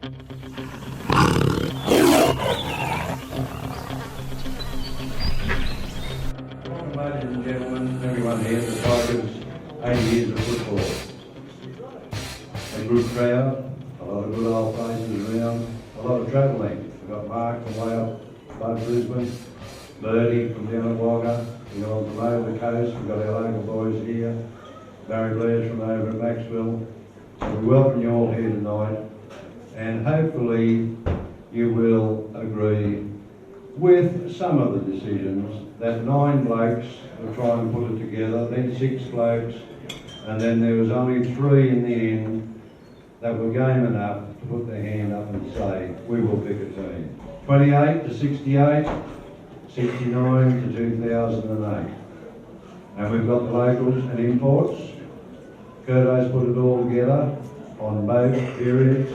Ladies and gentlemen, everyone here, the Tigers, 80 years of football. A good crowd, a lot of good old faces around, a lot of travelling. We've got Mark from way up above Brisbane, Birdie from down at Wagga, we've got from over the coast, we've got our local boys here, Barry Blair's from over at Maxwell. So we welcome you all here tonight, and hopefully you will agree with some of the decisions that 9 blokes were trying to put it together, then 6 blokes, and then there was only 3 in the end that were game enough to put their hand up and say, we will pick a team. 28 to 68, 69 to 2008. And we've got the locals and imports. Curto's put it all together on both periods,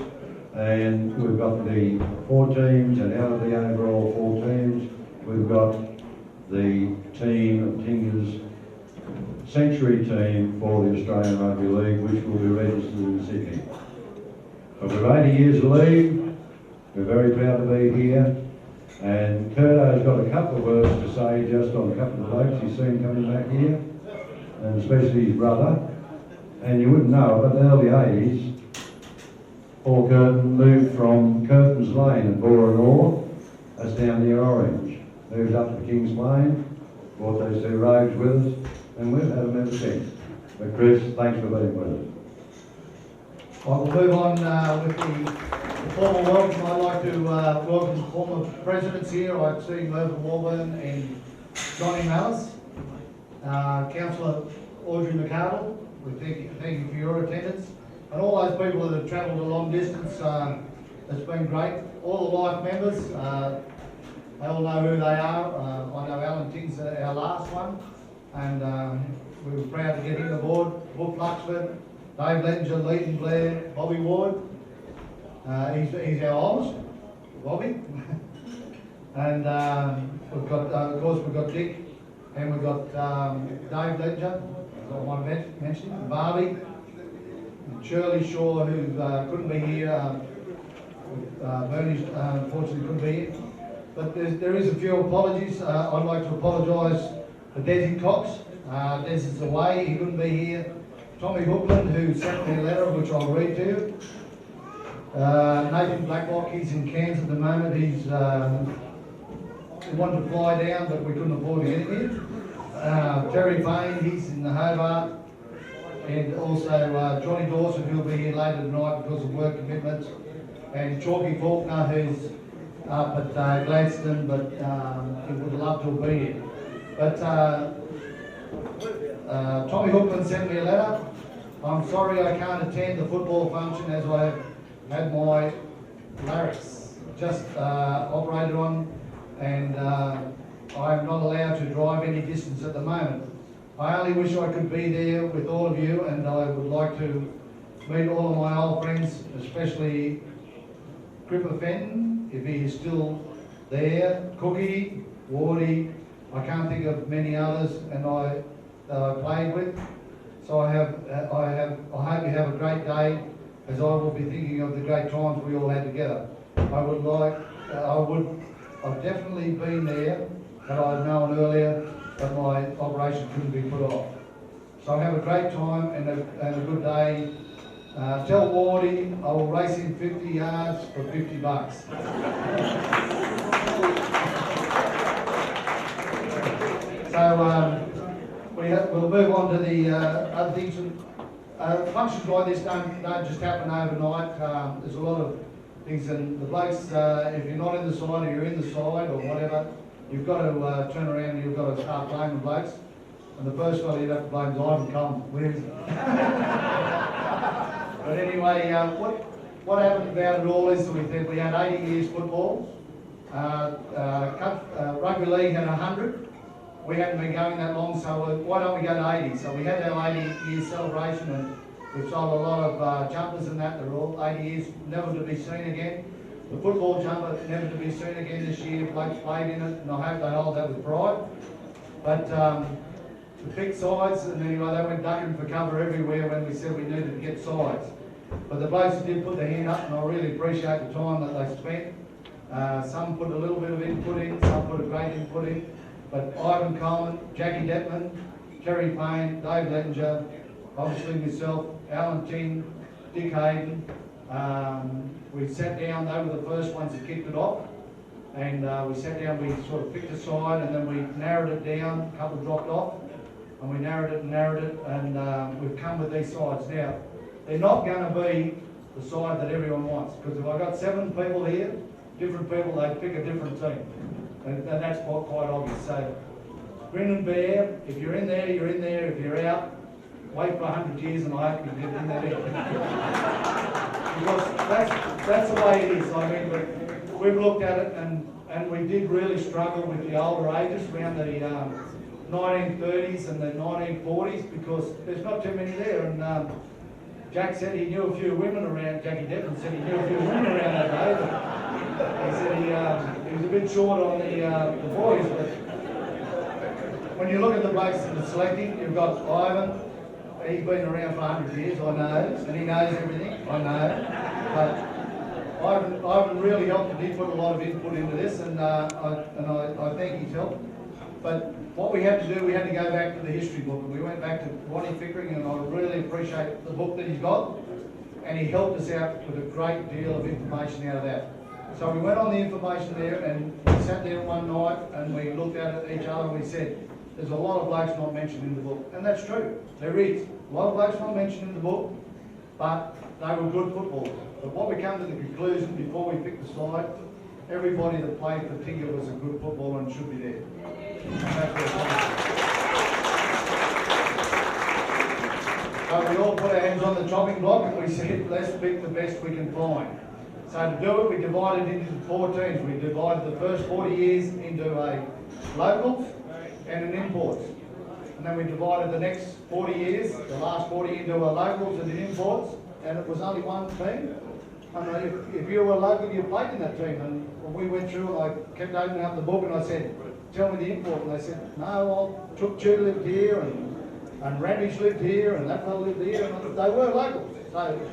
and we've got the 4 teams, and out of the overall 4 teams, we've got the team of Tingha's century team for the Australian Rugby League, which will be registered in Sydney. But with 80 years of league, we're very proud to be here, and Curto's got a couple of words to say just on a couple of blokes he's seen coming back here, and especially his brother. And you wouldn't know, but in the early 80s, Paul Curtin moved from Curtin's Lane at Bora North, that's down near Orange, moved up to Kings Lane, brought those 2 rogues with us, and we've had them ever since. But Chris, thanks for being with us. Well, we'll move on with the formal welcome. I'd like to welcome the former presidents here. I'd see Mervyn Warburn and Johnny Malice. Councillor Audrey McArdle, we thank you for your attendance. And all those people that have travelled a long distance, it's been great. All the life members, they all know who they are. I know Alan Ting's our last one, and we were proud to get him aboard. Book Luxford, Dave Ledger, Leighton Blair, Bobby Ward. He's our oldest, Bobby. And we've got, of course, we've got Dick, and we've got Dave Ledger, as I want to mention, Barbie, Shirley Shaw, who couldn't be here. Bernie unfortunately couldn't be here. But there is a few apologies. I'd like to apologise for Desi Cox. Des is away, he couldn't be here. Tommy Hookland, who sent me a letter which I'll read to you. Nathan Blacklock, he's in Cairns at the moment. He wanted to fly down, but we couldn't afford to get him here. Terry Payne, he's in the Hobart. And also Johnny Dawson, who'll be here later tonight because of work commitments. And Chalky Faulkner, who's up at Gladstone, but he would love to be here. But Tommy Hookman sent me a letter. I'm sorry I can't attend the football function as I have had my larynx just operated on, and I'm not allowed to drive any distance at the moment. I only wish I could be there with all of you, and I would like to meet all of my old friends, especially Cripper Fenton, if he is still there, Cookie, Wardy, I can't think of many others, and I played with. So I hope you have a great day, as I will be thinking of the great times we all had together. I've definitely been there, had I known earlier, but my operation couldn't be put off. So have a great time and a good day. Tell Wardy I will race him 50 yards for $50. So we'll move on to the other things. Functions like this don't just happen overnight. There's a lot of things, and the blokes, if you're not in the side or you're in the side or whatever, you've got to turn around and you've got to start blaming blokes. And the first one you'd have to blame is Ivan Cullen. Where is he? But anyway, what happened about it all is that we had 80 years football. Rugby League had 100. We hadn't been going that long, so why don't we go to 80? So we had our 80 years celebration, and we've sold a lot of jumpers and that. They're all 80 years, never to be seen again. The football jumper, never to be seen again this year. Blokes played in it, and I hope they hold that with pride. But the pick sides, and anyway, they went ducking for cover everywhere when we said we needed to get sides. But the blokes did put their hand up, and I really appreciate the time that they spent. Some put a little bit of input in, some put a great input in. But Ivan Coleman, Jackie Detman, Terry Payne, Dave Lettinger, obviously myself, Alan Ting, Dick Hayden. We sat down, they were the first ones that kicked it off. And we sat down, we sort of picked a side, and then we narrowed it down, a couple dropped off. And we narrowed it, and we've come with these sides. Now, they're not going to be the side that everyone wants, because if I've got 7 people here, different people, they pick a different team. And that's quite obvious. So, grin and bear, if you're in there, you're in there. If you're out, wait for 100 years and I hope you get in there. Because that's the way it is. I mean, we've looked at it, and we did really struggle with the older ages around the 1930s and the 1940s, because there's not too many there. And Jack said he knew a few women around, Jackie Devlin said he knew a few women around that day. But he said he was a bit short on the boys. But when you look at the blokes that are selecting, you've got Ivan. He's been around for 100 years, I know, and he knows everything, I know. But Ivan really helped, and he put a lot of input into this, and I think he's helped. But what we had to do, we had to go back to the history book, and we went back to Ronnie Pickering, and I really appreciate the book that he's got, and he helped us out with a great deal of information out of that. So we went on the information there, and we sat there one night, and we looked at each other, and we said, there's a lot of blokes not mentioned in the book, and that's true, there is. A lot of blokes not mentioned in the book, but they were good footballers. But what we come to the conclusion before we picked the side, everybody that played for Tingha was a good footballer and should be there. So we all put our hands on the chopping block and we said, let's pick the best we can find. So to do it, we divided into 4 teams. We divided the first 40 years into a locals and an imports. And then we divided the next 40 years, the last 40, into a locals and an imports, and it was only one team. And if you were a local, you played in that team. And when we went through, I kept opening up the book and I said, tell me the import. And they said, no, Chook Chew lived here, and Ramage lived here, and that fellow lived here. And they were locals. So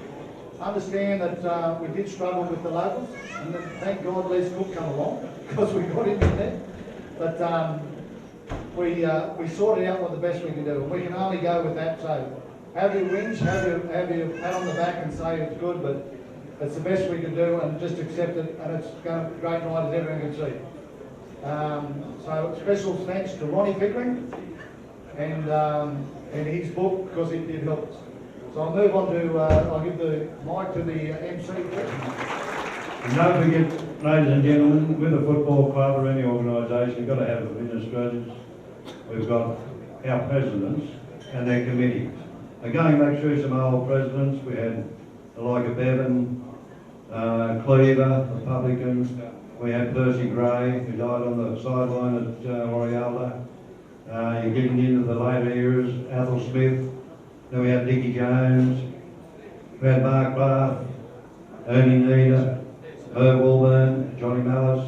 understand that we did struggle with the locals, and then thank God Les Cook come along, because we got him in there. But we sorted out what the best we can do, and we can only go with that. So have your wins, have your pat on the back and say it's good, but it's the best we can do, and just accept it, and it's going to be a great night as everyone can see. So special thanks to Ronnie Pickering and his book, because it did help us. So I'll move on to, I'll give the mic to the MC. And don't forget, ladies and gentlemen, with a football club or any organisation, you've got to have administrators. We've got our presidents and their committees. And going back through some old presidents, we had the like of Bevan, Cleaver, Republican. We had Percy Gray, who died on the sideline at Orialda. You're getting into the later eras, Athol Smith. Then we had Dickie Jones. We had Mark Bath, Ernie Needer, Herb Walburn, Johnny Mallis.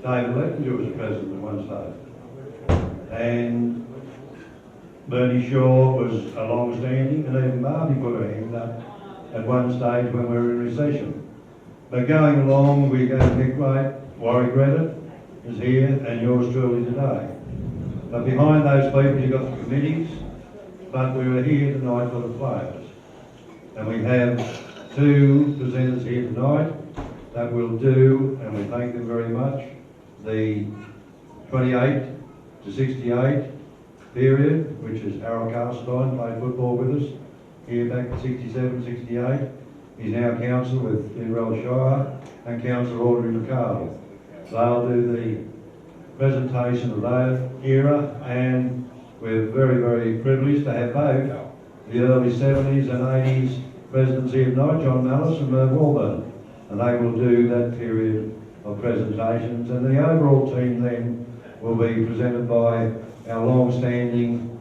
David Lettinger was the president at one stage. And Bernie Shaw was a long-standing, and even Barbie put her hand up at one stage when we were in recession. But going along, we're going to pick right. Warwick Reddit is here, and yours truly today. But behind those people, you've got the committees, but we were here tonight for the players. And we have 2 presenters here tonight that will do, and we thank them very much, the 28 to 68 period, which is Harold Carstine, played football with us here back in 67, 68. He's now councillor with Inverell Shire, and councillor Audrey McCardle. They'll do the presentation of that era, and we're very, very privileged to have both the early 70s and 80s presidents here tonight, John Mallis and Merv Walburn, and they will do that period of presentations. And the overall team then will be presented by our long-standing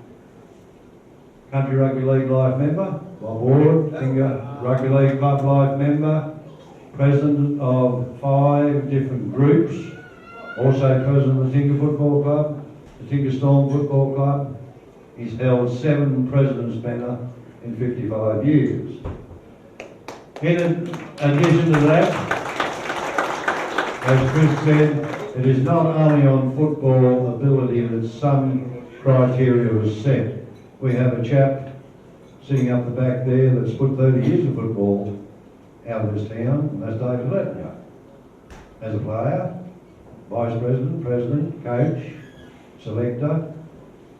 Country Rugby League Life member, Bob Ward, Tingha Rugby League Club Life member, president of 5 different groups, also president of the Tingha Football Club, the Tingha Storm Football Club. He's held 7 president's banner in 55 years. In addition to that, as Chris said, it is not only on football ability that some criteria is set. We have a chap sitting up the back there that's put 30 years of football out of this town, and that's David Lettinger. As a player, vice president, president, coach, selector,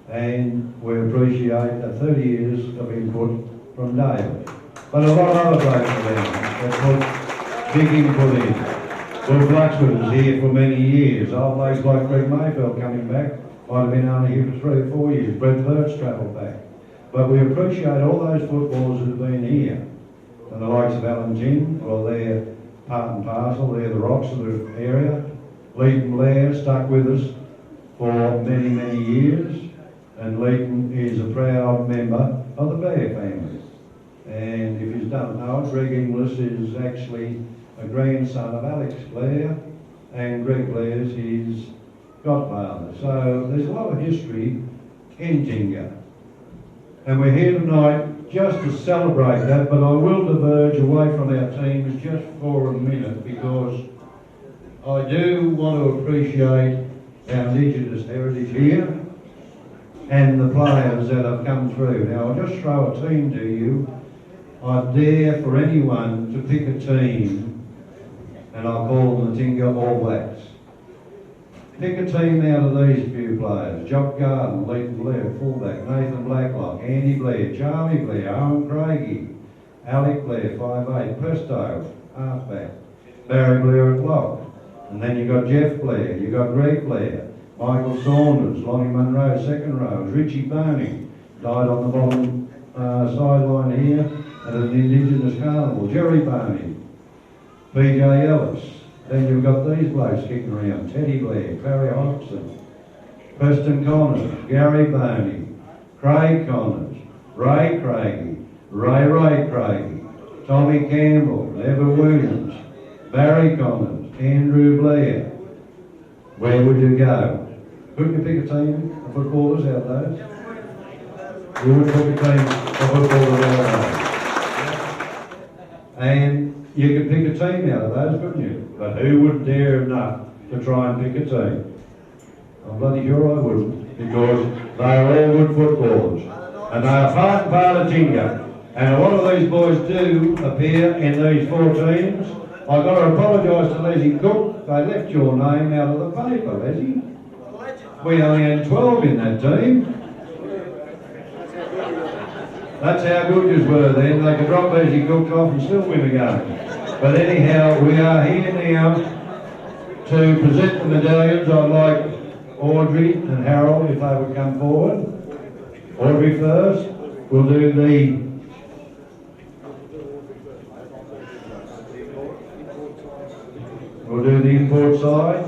and we appreciate that 30 years of input from David. But a lot of other blokes around that put big input in. Will Fluxford was here for many years. Old blokes like Greg Mayfield coming back, might have been only here for 3 or 4 years. Brett Burt's travelled back. But we appreciate all those footballers that have been here. And the likes of Alan Ting, well, they're part and parcel, they're the rocks of the area. Leighton Blair stuck with us for many, many years. And Leighton is a proud member of the Blair family. And if you don't know it, Greg Inglis is actually a grandson of Alex Blair, and Greg Blair's his godfather. So there's a lot of history in Tingha. And we're here tonight just to celebrate that, but I will diverge away from our teams just for a minute because I do want to appreciate our Indigenous heritage here and the players that have come through. Now I'll just throw a team to you. I dare for anyone to pick a team, and I'll call them the Tingha All Blacks. Pick a team out of these few players. Jock Garden, Leighton Blair, fullback, Nathan Blacklock, Andy Blair, Charlie Blair, Owen Craigie, Alec Blair, 5'8", Presto, halfback, Barry Blair at lock. And then you've got Jeff Blair, you've got Greg Blair, Michael Saunders, Lonnie Munro, second row, Richie Boney, died on the bottom sideline here at an Indigenous carnival, Jerry Boney, PJ Ellis. Then you've got these blokes kicking around, Teddy Blair, Barry Hodgson, Preston Connors, Gary Boney, Craig Connors, Ray Craigie, Ray Craigie, Tommy Campbell, Evan Williams, Barry Connors, Andrew Blair. Where would you go? Couldn't you pick a team of footballers out of those? You would pick a team of footballers out of those. And you could pick a team out of those, couldn't you? But who would dare enough to try and pick a team? I'm bloody sure I wouldn't, because they are all good footballers. And they are part and part of Tingha. And a lot of these boys do appear in these 4 teams. I've got to apologise to Leslie Cook. They left your name out of the paper, Leslie. We only had 12 in that team. That's how good you were then. They could drop Leslie Cook off and still win a game. But anyhow, we are here now to present the medallions. I'd like Audrey and Harold, if they would come forward. Audrey first. We'll do the import side.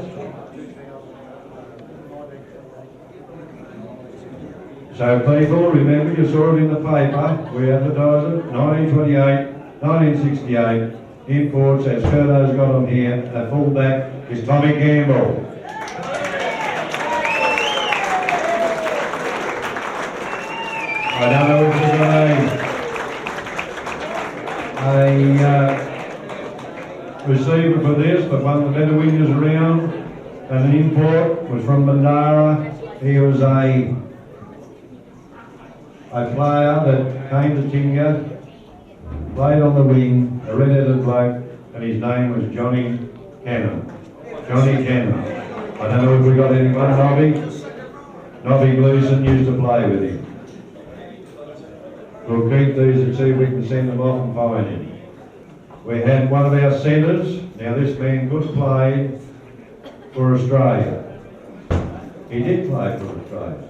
So people, remember you saw it in the paper. We advertised it, 1928, 1968. Imports, as Curto's got them here, a fullback is Tommy Campbell. I don't know if there's a receiver for this, but one of the better wingers around, and an import was from Bandara. He was a player that came to Tingha, played on the wing, a red-headed bloke, and his name was Johnny Cannon. Johnny Cannon. I don't know if we got anyone, Nobby Gleeson used to play with him. We'll keep these and see if we can send them off and find him. We had one of our centres. Now this man could play for Australia. He did play for Australia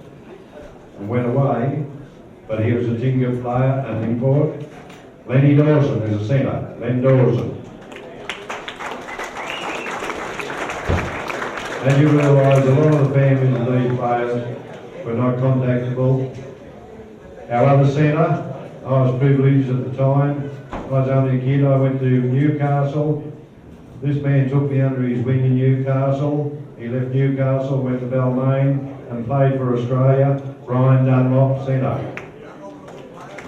and went away, but he was a Tingha player and import. Lenny Dawson is a centre, Len Dawson. As you realise, a lot of the families of these players were not contactable. Our other centre, I was privileged at the time. I was only a kid, I went to Newcastle. This man took me under his wing in Newcastle. He left Newcastle, went to Balmain and played for Australia. Brian Dunlop, centre.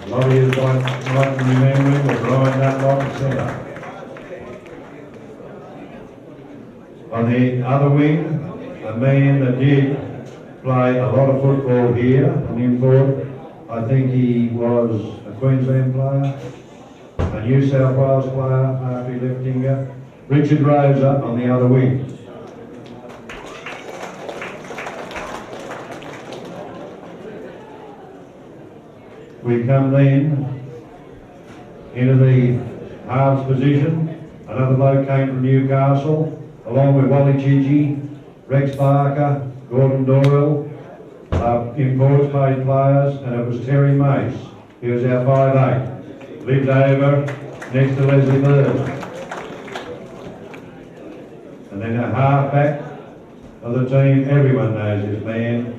A lot of you might remember was Ryan Dunlop at centre. On the other wing, a man that did play a lot of football here, an import. I think he was a Queensland player, a New South Wales player after he left Tingha. Richard Rosa on the other wing. We come then into the halves position. Another bloke came from Newcastle, along with Wally Chidgey, Rex Barker, Gordon Doyle, imports paid players, and it was Terry Mace. He was our 5'8", lived over next to Leslie Bird. And then a half-back of the team, everyone knows this man.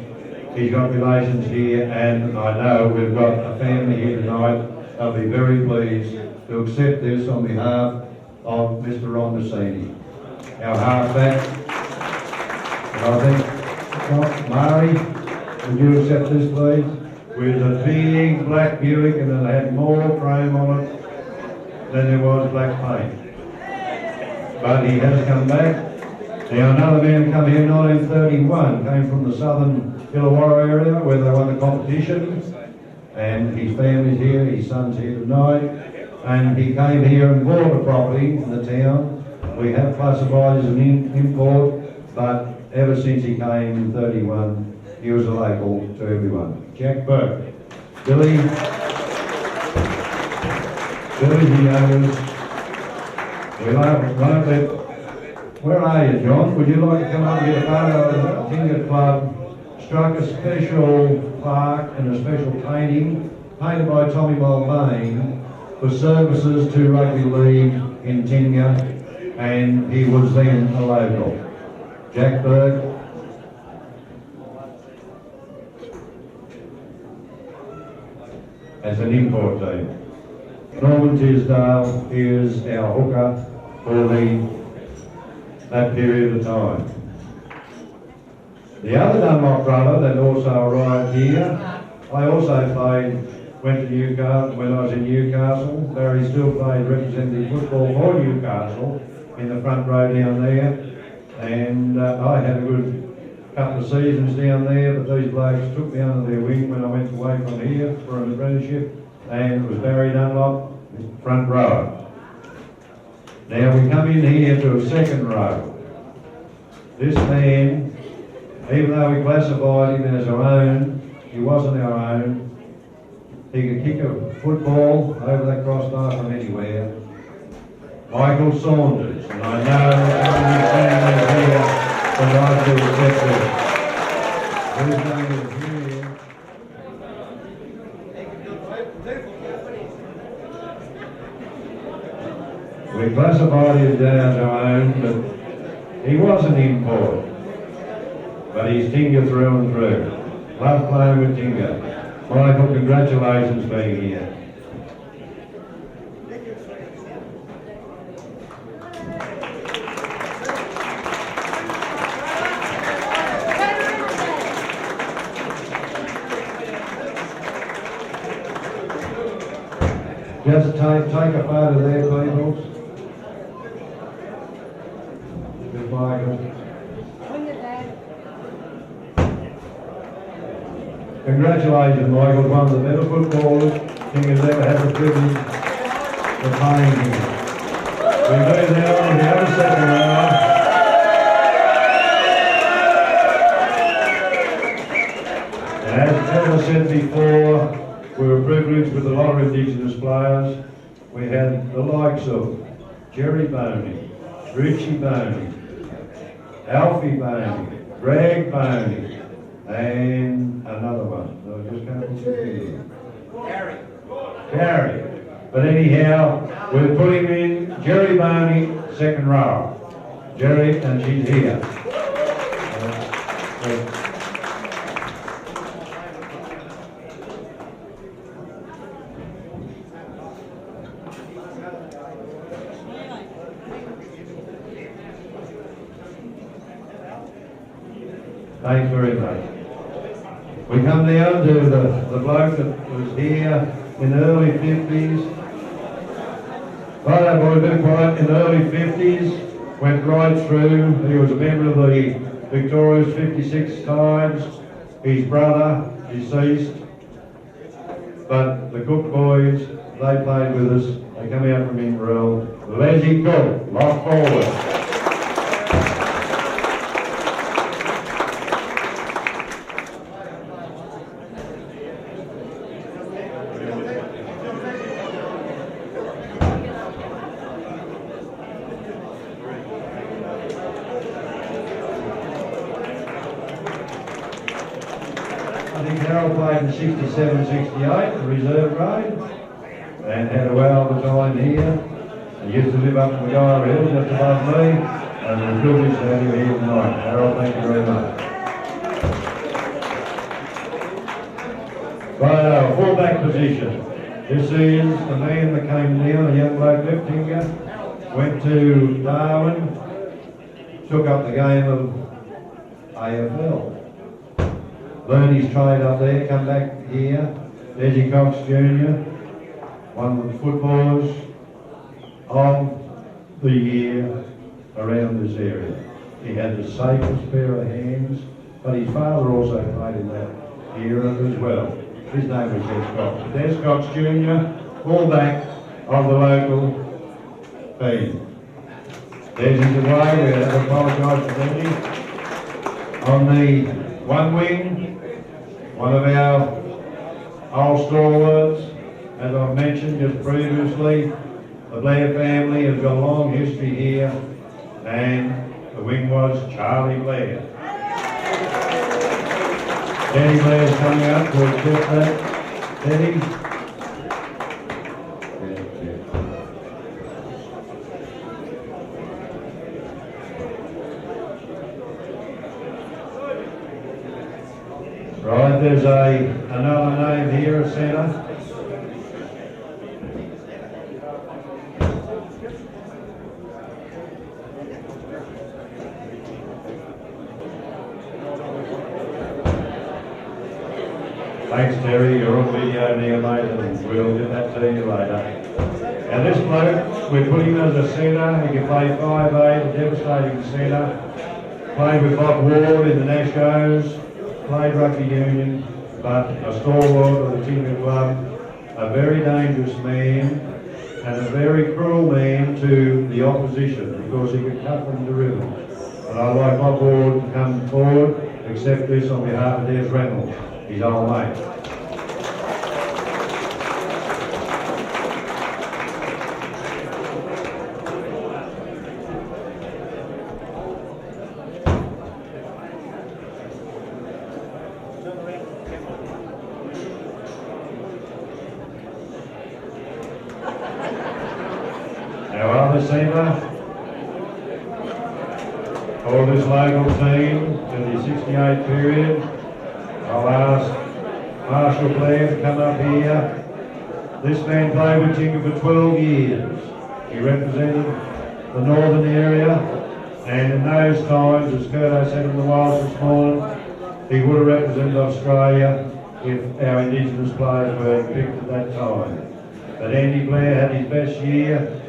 He's got relations here, and I know we've got a family here tonight. I'll be very pleased to accept this on behalf of Mr. Ron Massini, our half-back. And I think, Mari, would you accept this, please? With a big black Buick, and it had more chrome on it than there was black paint. But he has come back. Now another man come here in 1931, came from the southern Illawarra area where they won the competition, and his family's here, his son's here tonight, and he came here and bought a property in the town. We have classified as an import, but ever since he came in 31, he was a local to everyone. Jack Burke. Billy's the owners. Where are you, John? Would you like to come up and get a photo of the Tingha Club? Struck a special plaque and a special painting painted by Tommy Mulvane for services to Rugby League in Tingha, and he was then a local. Jack Burke. As an import team. Norman Tisdale is our hooker for that period of time. The other Dunlop brother that also arrived here, I also went to Newcastle when I was in Newcastle. Barry still played representative football for Newcastle in the front row down there. And I had a good couple of seasons down there, but these blokes took me under their wing when I went away from here for an apprenticeship, and it was Barry Dunlop, front row. Now we come in here to a second row. This man, even though we classified him as our own, he wasn't our own. He could kick a football over that crossbar from anywhere. Michael Saunders, and I know that some of you here would like to accept it. His name is here. We classified him as our own, but he was an import. But he's Tingha through and through. Love playing with Tingha. Michael, congratulations being here. Just take a photo there, people. With Michael. Congratulations, Michael, one of the better footballers Tingha's ever had the privilege of playing here. We move now on to the other second round. As I said before, we were privileged with a lot of Indigenous players. We had the likes of Jerry Boney, Richie Boney, Alfie Boney, Greg Boney, and another one. So I just can't think of Gary. But anyhow, we'll put him in. Jerry Boney, second row. Jerry, and she's here. Thanks very much. We come down to the bloke that was here in the early 50s. Right, boy, a bit of quiet. In the early 50s, went right through. He was a member of the Victoria's 56 times. His brother, deceased. But the Cook boys, they played with us. They come out from Inverell. Leslie Cook, lock forward. I think Harold played in 67, 68, the reserve grade, and had a well of a time here. He used to live up in the Guy Hill just above me, and we're privileged to have you here tonight. Harold, thank you very much. Right, full-back position. This is the man that came down, a young bloke, left Tingha, went to Darwin, took up the game of AFL. Learned his trade up there, come back here. Desi Cox Jr., one of the footballers of the year around this area. He had the safest pair of hands, but his father also played in that era as well. His name was Des Cox. Des Cox Jr., fullback of the local team. Desi's away, we have to apologise to Desi. On the one wing, one of our old stalwarts, as I've mentioned just previously, the Blair family has got a long history here, and the wing was Charlie Blair. Danny Blair's coming up to accept that. Danny? Right, there's another name here at centre. Thanks, Terry. You're on video now, mate, and we'll get that to you later. And this bloke, we put him as a centre. He can play 5'8", devastating centre. Played with Bob Ward in the Nashos. Played rugby union, but a stalwart of the Tingha Club, a very dangerous man, and a very cruel man to the opposition because he could cut them to ribbons. And I'd like Bob Ward to come forward, accept this on behalf of Des Reynolds, his old mate. Our other centre for this local team to the 68 period, I'll ask Marshall Blair to come up here. This man played with Tingha for 12 years. He represented the northern area, and in those times, as Curto said in the Wilds this morning, he would have represented Australia if our Indigenous players were picked at that time. But Andy Blair had his best year,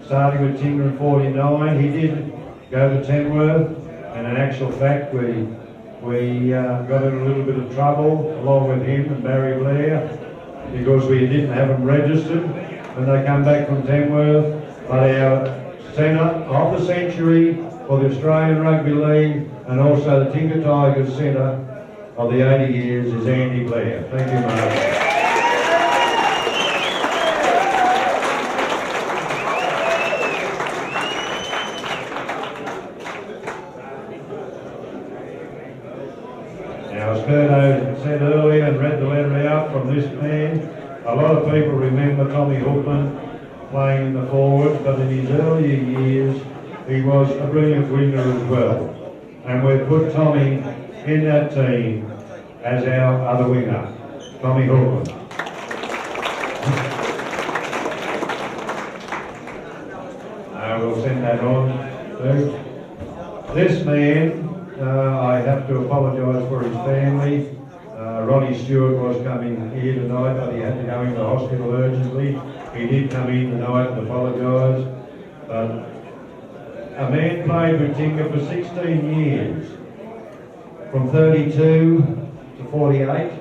starting with Tingha in 49. He did go to Tenworth, and in actual fact we got in a little bit of trouble along with him and Barry Blair because we didn't have them registered when they come back from Tenworth. But our centre of the century for the Australian Rugby League and also the Tingha Tigers centre of the 80 years is Andy Blair. Thank you, Mark. Now, as Curto said earlier and read the letter out from this man, a lot of people remember Tommy Hookman playing in the forwards, but in his earlier years, he was a brilliant winger as well. And we've put Tommy in that team as our other winger, Tommy Hookman. We'll send that on too. This man, I have to apologise for his family. Ronnie Stewart was coming here tonight, but he had to go into hospital urgently. He did come in tonight and apologise. But a man played with Tingha for 16 years, from 32 to 48.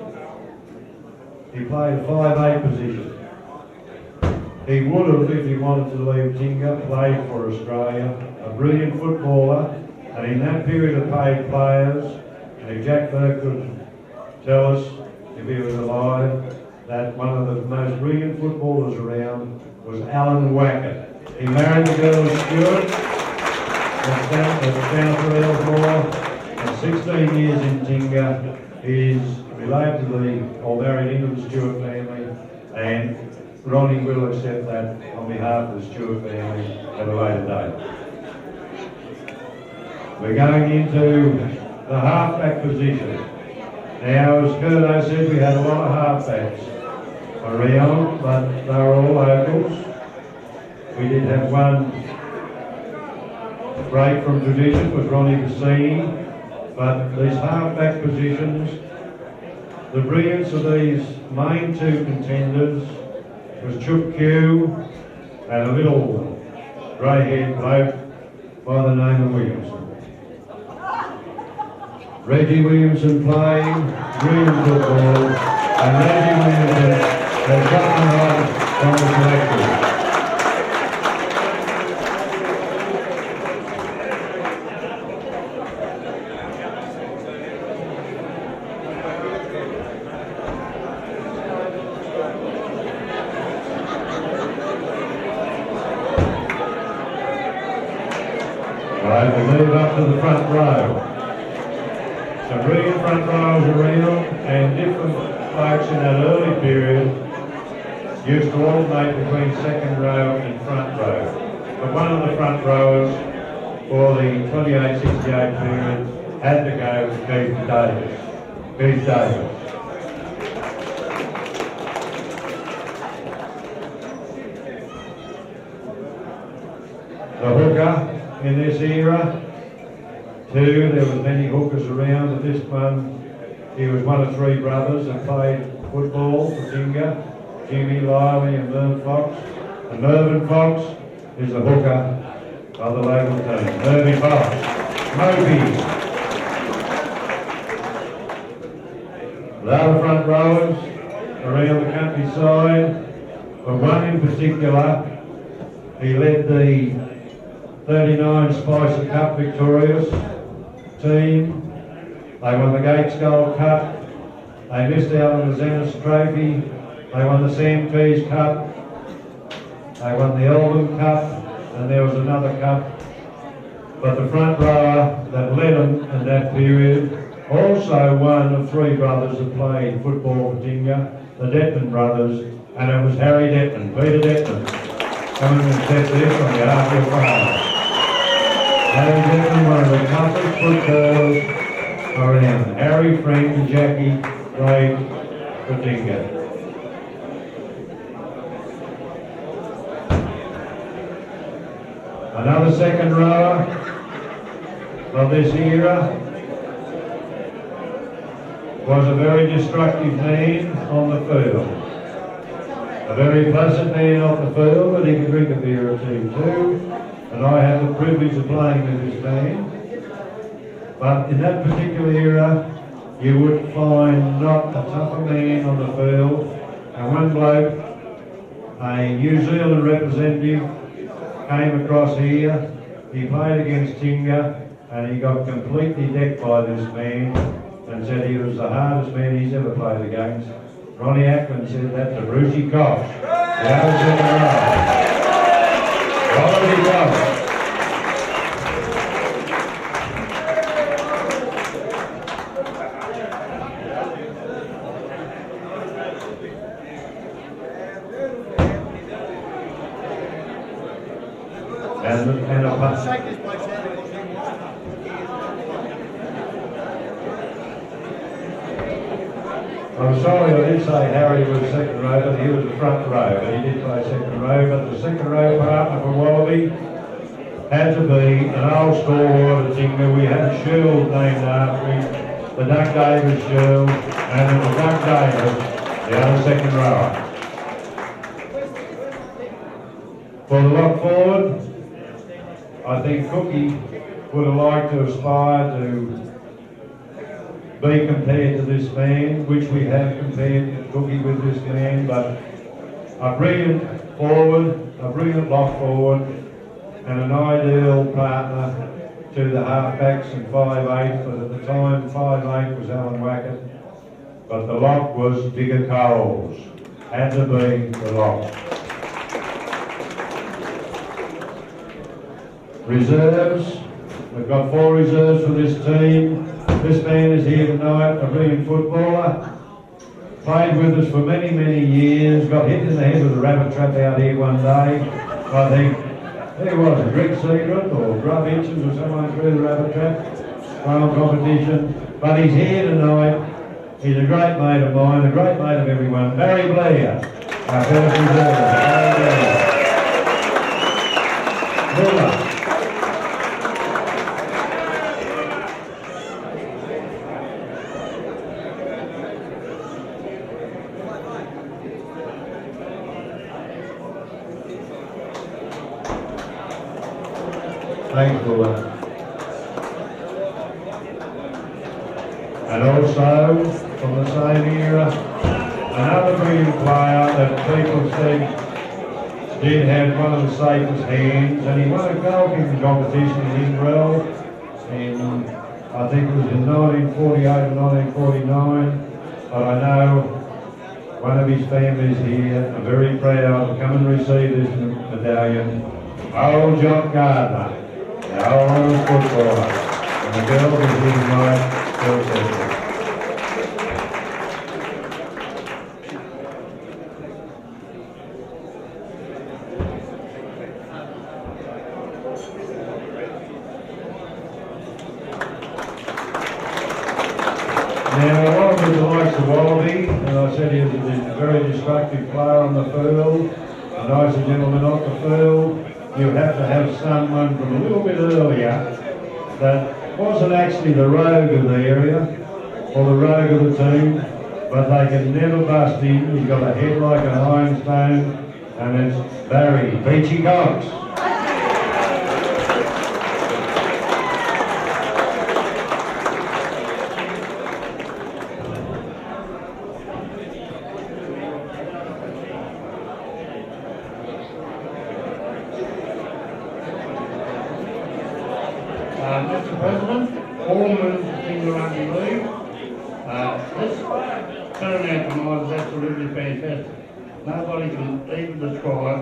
He played a 5'8" position. He would have, if he wanted to leave Tingha, played for Australia, a brilliant footballer, and in that period of paid players, and if Jack Burke could tell us, if he was alive, that one of the most brilliant footballers around was Alan Wackett. He married the girl Stewart, that's down to Elsmore, and 16 years in Tingha. He is related to or married into the Stewart family, and Ronnie will accept that on behalf of the Stewart family at a later date. We're going into the halfback position. Now, as Curdo said, we had a lot of halfbacks around, but they were all locals. We did have one break from tradition with Ronnie Cassini, but these halfback positions, the brilliance of these main two contenders was Chuck Q and a little grey-haired bloke by the name of Williamson. Reggie Williamson playing brilliant football, and Reggie Williamson has gotten on from the selectors. Right, we move up to the front row. Some brilliant front rows around, and different folks in that early period used to alternate between second row and front row. But one of the front rowers for the 28-68 period had to go to Keith Davis. Keith Davis. The hooker in this era, two, there was many hookers around, but this one, he was one of three brothers that played football for Tingha, Jimmy, Liley and Merv Fox. And Mervyn Fox is the hooker of the local team. Mervyn Fox. Moby. The other front rowers around the countryside, but one in particular, he led the 39 Spicer Cup victorious team. They won the Gates Gold Cup. They missed out on the Zenith Trophy. They won the Sam Keys Cup. They won the Elvin Cup, and there was another cup. But the front rower that led them in that period, also one of three brothers that played football for Tingha, the Detman brothers, and it was Harry Detman, Peter Detman, coming and said this on behalf of your father. Harry Detman, one of the toughest footballers around. Harry, Frank and Jackie played for Tingha. Another second rower of this era was a very destructive man on the field. A very pleasant man off the field, but he could drink a beer or two too. And I had the privilege of playing with this man. But in that particular era, you would find not a tougher man on the field. And one bloke, a New Zealand representative, came across here. He played against Tingha, and he got completely decked by this man and said he was the hardest man he's ever played against. Ronnie Ackland said that to Brucey Cox. The other second row. Ronnie Cox. And a punt. I'm sorry I did say Harry was second row, but he was the front row, but he did play second row. But the second row partner for Wallaby had to be an old stalwart of Tingha. We had a shield named after him, the Doug Davis Shield, and it was Doug Davis, the other second rower. For the lock forward, I think Cookie would have liked to aspire to be compared to this man, which we have compared Cookie with this man, but a brilliant forward, a brilliant lock forward, and an ideal partner to the halfbacks and 5'8", but at the time 5'8" was Alan Wackett, but the lock was Digger Coles, had to be the lock. Reserves, we've got 4 reserves for this team. This man is here tonight, a brilliant footballer, played with us for many, many years, got hit in the head with a rabbit trap out here one day. I think, there was a Greg Secret or Grub Hitchens or someone threw the rabbit trap, final competition. But he's here tonight, he's a great mate of mine, a great mate of everyone. Barry Blair, our first reserve. Muller. Thanks, Buller. And also, from the same era, another brilliant player that people said did have one of the safest hands, and he won a goalkeeping competition in Israel in, I think it was in 1948 or 1949, but I know one of his families here are very proud to come and receive this medallion. Old John Gardner. Our honest footballer, and the girl is here tonight, Phil Chester. Now, along with the likes of Wallaby, and I said he was a very destructive player on the field, a nicer gentleman off the field. You have to have someone from a little bit earlier that wasn't actually the rogue of the area or the rogue of the team, but they can never bust him. He's got a head like an ironstone, and it's Barry Peachy Cox. Mr. President, all members of Tingha Rugby League, this turnout tonight is absolutely fantastic. Nobody can even describe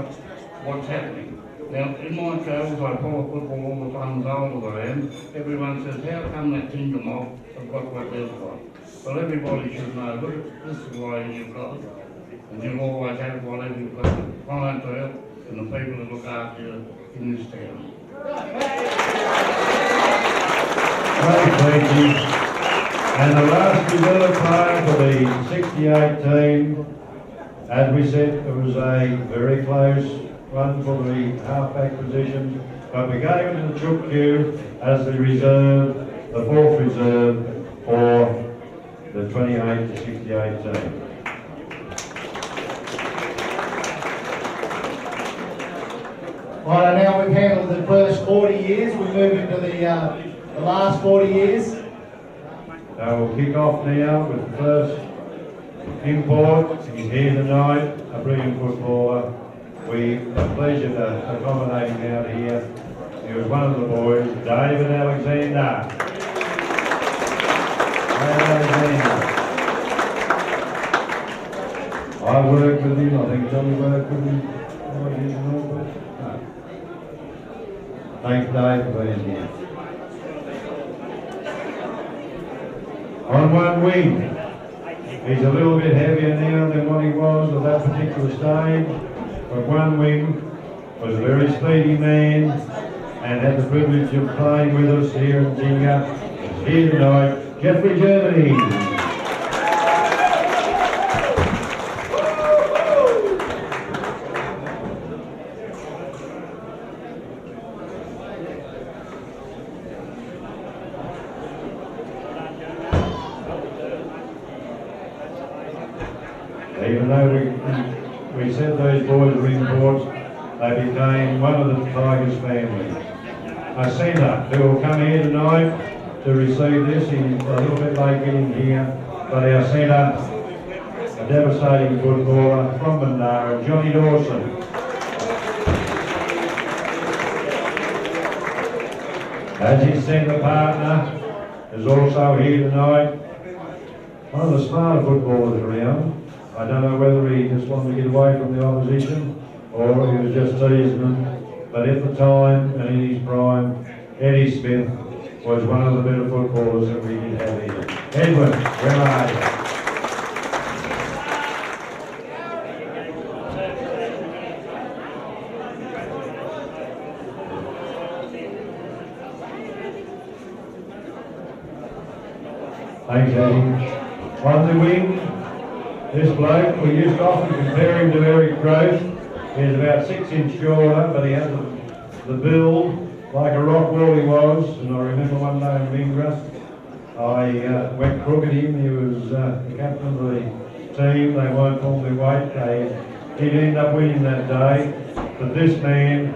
what's happening. Now, in my travels, I follow football all the time as old as I am. Everyone says, how come that Tingha mob have got what they've got? Well, everybody should know, look, this is why you've got it. And you'll always have whatever you've got, the clientele and the people that look after you in this town. And the last reserve player for the 68 team, as we said, it was a very close one for the halfback position, but we gave it to the Chook Q as the reserve, the 4th reserve for the 28 to 68 team. Right, now we've handled the first 40 years, we move into the last 40 years. So we'll kick off now with the first import. He's here tonight, a brilliant footballer. We have the pleasure to accommodate him out here. He was one of the boys, David Alexander. I worked with him, I think Johnny worked with him. Thanks, Dave, for being here. On one wing, he's a little bit heavier now than what he was at that particular stage, but one wing was a very speedy man and had the privilege of playing with us here in Tingha. Here tonight, Jeffrey Germany. Even though we said those boys were imports, they became one of the Tigers family. A centre who will come here tonight to receive this. He's a little bit late getting here, but our centre, a devastating footballer from Mandara, Johnny Dawson. As his centre partner is also here tonight, one of the smarter footballers around. I don't know whether he just wanted to get away from the opposition or he was just teasing them, but at the time and in his prime, Eddie Smith was one of the better footballers that we did have here. Edwin, where are you? Thanks, Eddie. On the wing, this bloke, we used to often compare him to Eric Gross. He's about 6 inches shorter, but he has the build like a rock wall he was. And I remember one day in Mingra, I went crook at him. He was the captain of the team. They won't pull me weight. He'd end up winning that day. But this man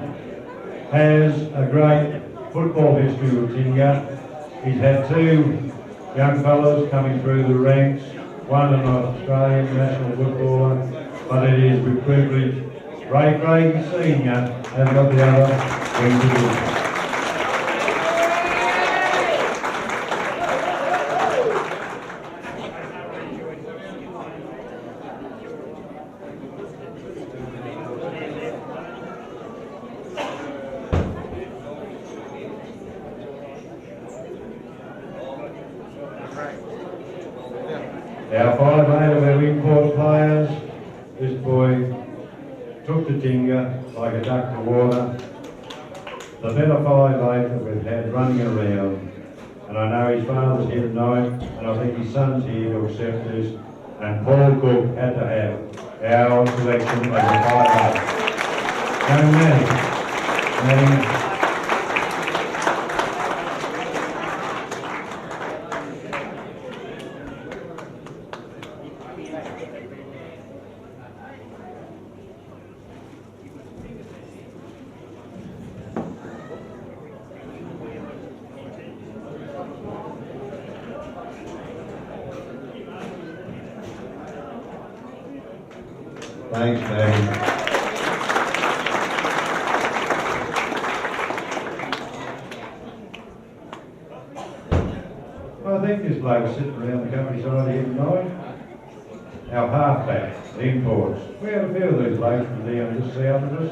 has a great football history with Tingha. He's had 2 young fellows coming through the ranks, one an Australian national footballer, but it is with privilege. Ray Craig Senior has got the other wing to do. Our 5'8" of our import players, this boy took to Tingha like a duck to water. The better 5'8" that we've had running around, and I know his father's here tonight, and I think his son's here to accept this, and Paul Cook had to have our selection as a 5'8". Young man, thanks, Dave. I think this bloke is sitting around the countryside here tonight. Our halfback, the imports. We have a few of these blokes from down just south of us,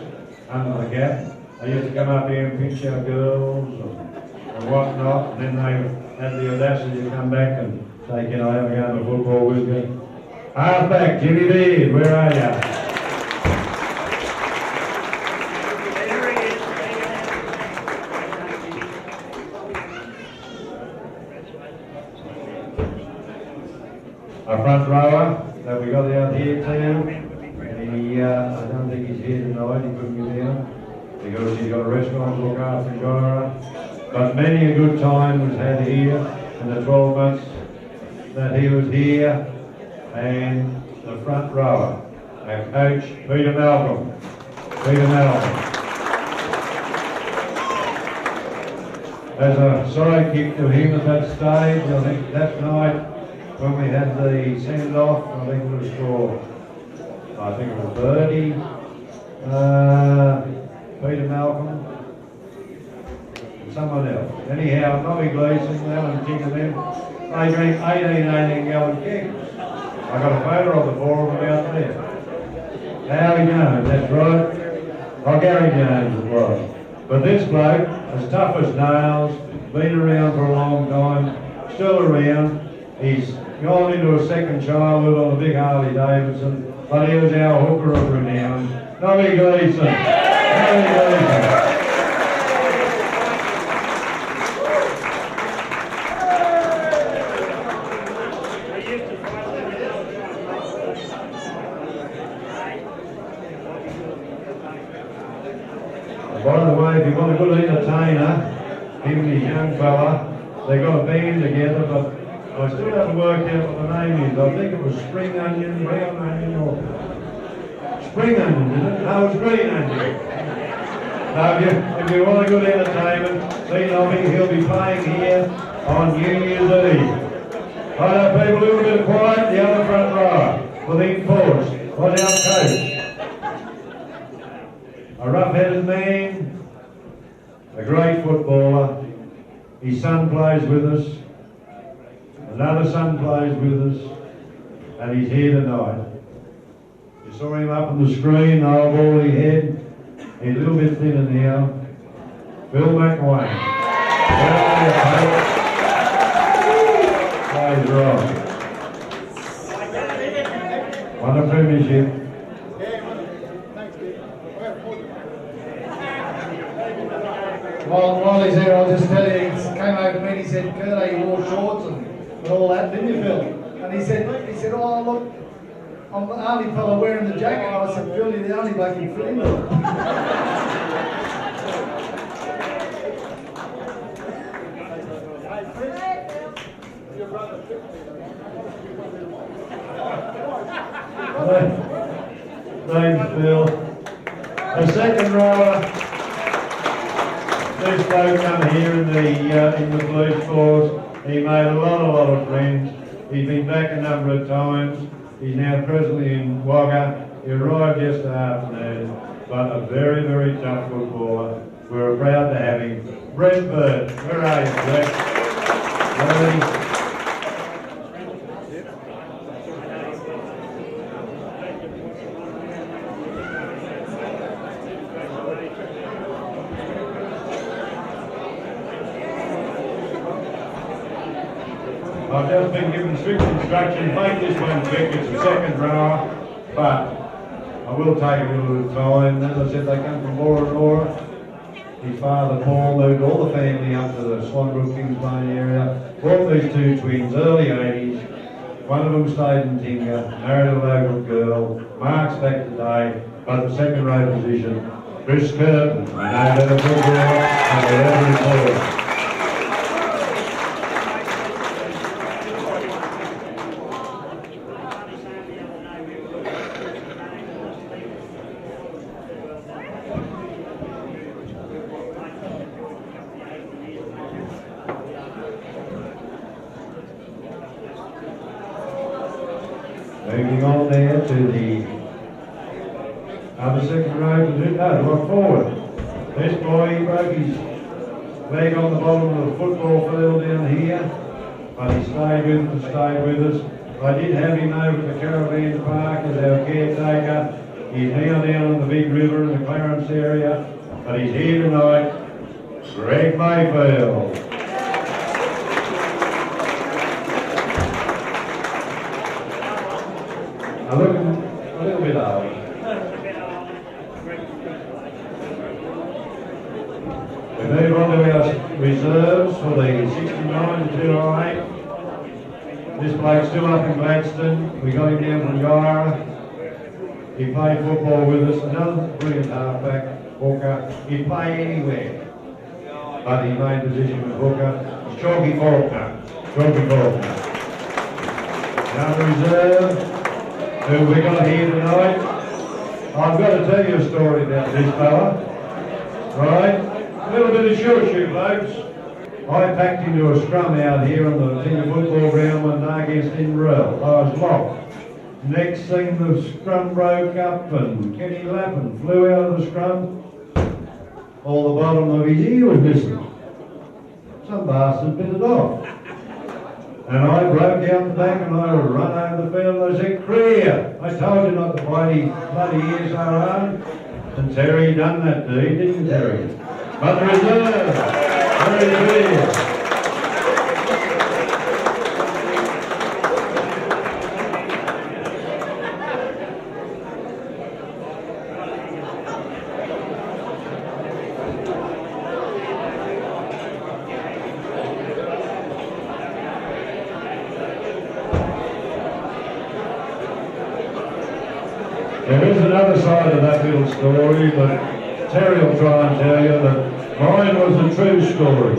under the gap. They used to come up here and pinch our girls and whatnot, and then they had the audacity to come back and say, can I have a game of football with you? Halfback, Jimmy Beard, where are you? A front rower that we got out here too. And he, I don't think he's here tonight, he couldn't get down because he's got a restaurant to look after in Gyra. But many a good time was had here in the 12 months that he was here. And the front rower, our coach, Peter Malcolm. Peter Malcolm. As a sidekick to him at that stage, I think that night when we had the send-off, I think it was for, I think it was Birdie, Peter Malcolm, and someone else. Anyhow, Bobby Gleason, Alan King and them, they drank 18 gallon kegs. I got a photo of the 4 of them out there. Howie Jones, that's right. Oh, Gary Jones it was. But this bloke, as tough as nails, been around for a long time, still around. He's gone into a second childhood on a big Harley Davidson, but he was our hooker of renown. Bobby Gleason. Bobby Gleason. By the way, if you want a good entertainer, even a young fella, they got a band together, but I still haven't worked out what the name is. I think it was spring onion, brown onion, or spring onion, isn't it? No, it's green onion. Now, if you want a good entertainment, Lee Nobby, he'll be playing here on New Year's Eve. Right, people, a little bit of quiet, the other front row, for the enforce. What's our coach? A rough-headed man, a great footballer. His son plays with us. Another son plays with us, and he's here tonight. You saw him up on the screen, the old baldy head. He's a little bit thinner now. Bill McWayne. Plays right. Won a premiership. While he's there, I'll just tell you, he came over to me and he said, Kurt, you wore shorts and all that, didn't you, Phil? And he said, oh, look, I'm the only fella wearing the jacket. And I said, Phil, you're the only bloke in Flinders. Thanks, Phil. A second rower. This bloke come here in the blue scores. He made a lot of friends. He's been back a number of times. He's now presently in Wagga. He arrived yesterday afternoon, but a very, very tough footballer. We're proud to have him. Brett Bird, where are you, Brett? I've just been given strict instructions, make this one quick, it's a second rower, but I will take a little bit of time. As I said, they come from Laura. His father Paul moved all the family up to the Swanbrook Kingsbane area, brought these two twins, early 80s. One of them stayed in Tingha, married a local girl. Mark's back today, but the second row position, Chris Curtin, no better footballer, and whatever he calls. Moving on there to the other second row position. No, right forward. This boy, he broke his leg on the bottom of the football field down here, but he stayed with us. I did have him over at the Caravan Park as our caretaker. He's now down on the big river in the Clarence area, but he's here tonight. Greg Mayfield. Looking a little bit old. We move on to our reserves for the 69 to 208. This bloke's still up in Gladstone. We got him down from Yara. He played football with us. Another brilliant halfback, hooker. He'd play anywhere, but he made position with hooker. It's Chalky Faulkner. Another reserve. Who we got here tonight. I've got to tell you a story about this fella. Right? A little bit of shoot, folks. I packed into a scrum out here on the Tingha football ground one day against Inverell. I was locked. Next thing the scrum broke up and Kenny Lappin flew out of the scrum. All the bottom of his ear was missing. Some bastard bit it off. And I broke out the back and I run over the field and I said, "Clear! I told you not to bite his bloody ears so hard." And Terry done that deed, didn't Terry? But the reserve, very clear. There is another side of that little story, but Terry will try and tell you that mine was a true story.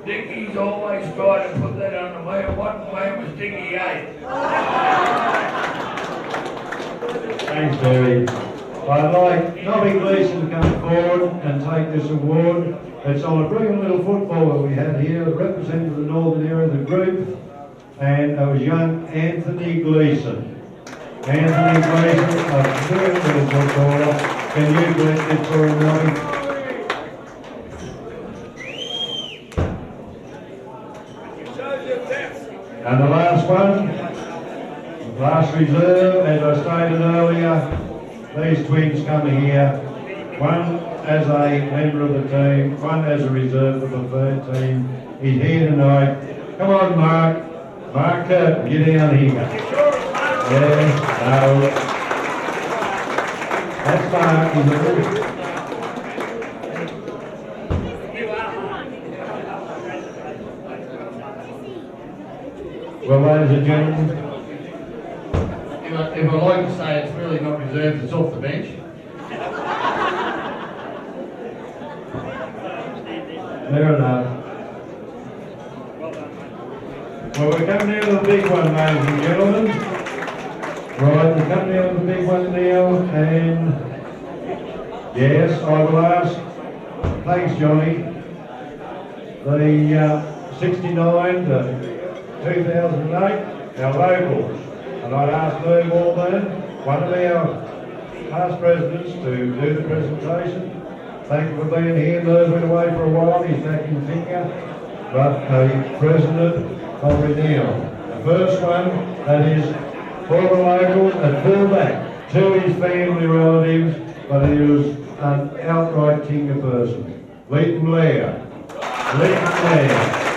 Dickie's always tried to put that on the way. One way was Dickie 8. Thanks, Terry. I'd like Nobby Gleeson to come forward and take this award. It's on a brilliant little footballer we had here that represented the northern area of the group, and it was young Anthony Gleeson. Anthony Gleeson, a brilliant little footballer. Can you collect it for him, Nobby? And the last one, last reserve, as I stated earlier, these twins come here, one as a member of the team, one as a reserve for the third team. He's here tonight. Come on, Mark. Mark Curtin, get down here. Yeah, no. That's Mark, isn't it? Well, ladies and gentlemen, If I like to say it's really not reserved, it's off the bench. fair enough. Well, we're coming down to the big one, ladies and gentlemen. Right, we're coming down to the big one now, and yes, I will ask, thanks Johnny, the 69 to 2008, our locals. And I'd ask Lou Warburn, one of our past presidents, to do the presentation. Thank you for being here. Lou's went away for a while, he's back in Tingha, but a president of renown. The first one, that is for the locals and fullback to his family relatives, but he was an outright Tingha person. Leighton Lair. Leighton Lair.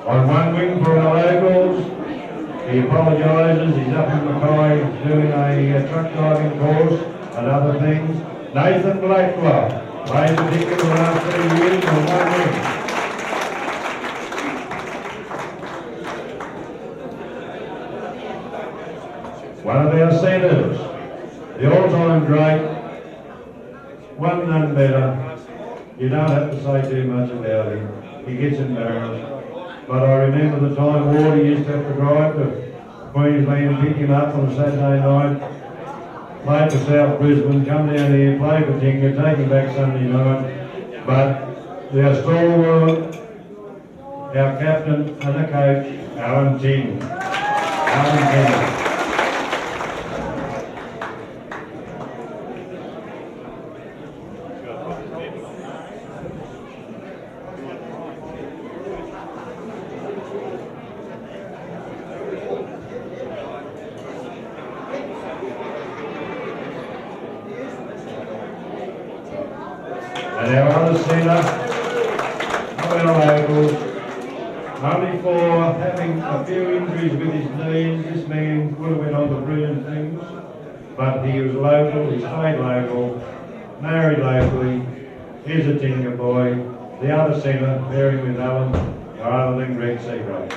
On one wing for our locals, he apologises, he's up in Mackay doing a truck driving course and other things. Nathan Blackwell, played the ticket for the last 3 years on one wing. One of our centres, the all-time great, one none better. You don't have to say too much about him, he gets embarrassed. But I remember the time Wardy used to have to drive to Queensland and pick him up on a Saturday night, play for South Brisbane, come down here, play for Tingha, take him back Sunday night. But our stalwart, our captain and the coach, Alan Ting. Alan Ting. And our other centre, of our locals, only for having a few injuries with his knees, this man would have went on to brilliant things, but he was local, he stayed local, married locally, is a Tingha boy. The other centre, pairing with Alan, are other than Greg Seagrave.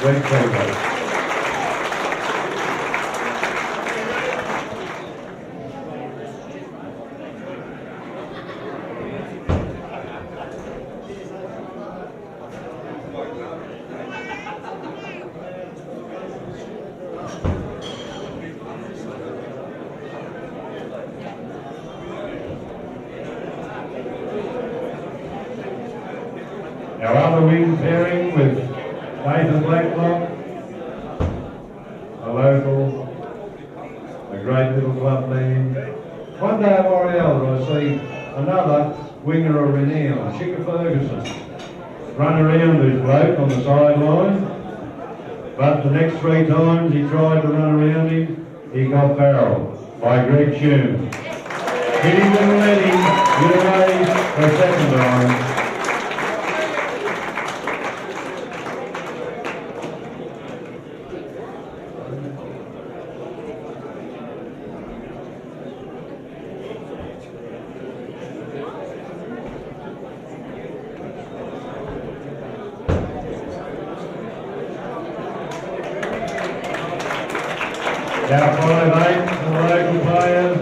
Greg Seagrave. Our other wing pairing with Nathan Blacklock, a local, a great little club man. One day at Oriel, I see another winger of renown, Chicka Ferguson, run around this bloke on the sideline, but the next 3 times he tried to run around him, he got barreled by Greg Hume. He didn't let him get away for a second time.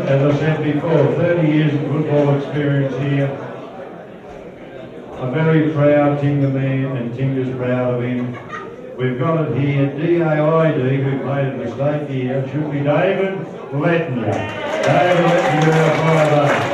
as I said before, 30 years of football experience here. I'm very proud Tingha man, and Tingha's proud of him. We've got it here, D-A-I-D, who've made a mistake here, should be David Lettinger. David Lettinger, our 5'8".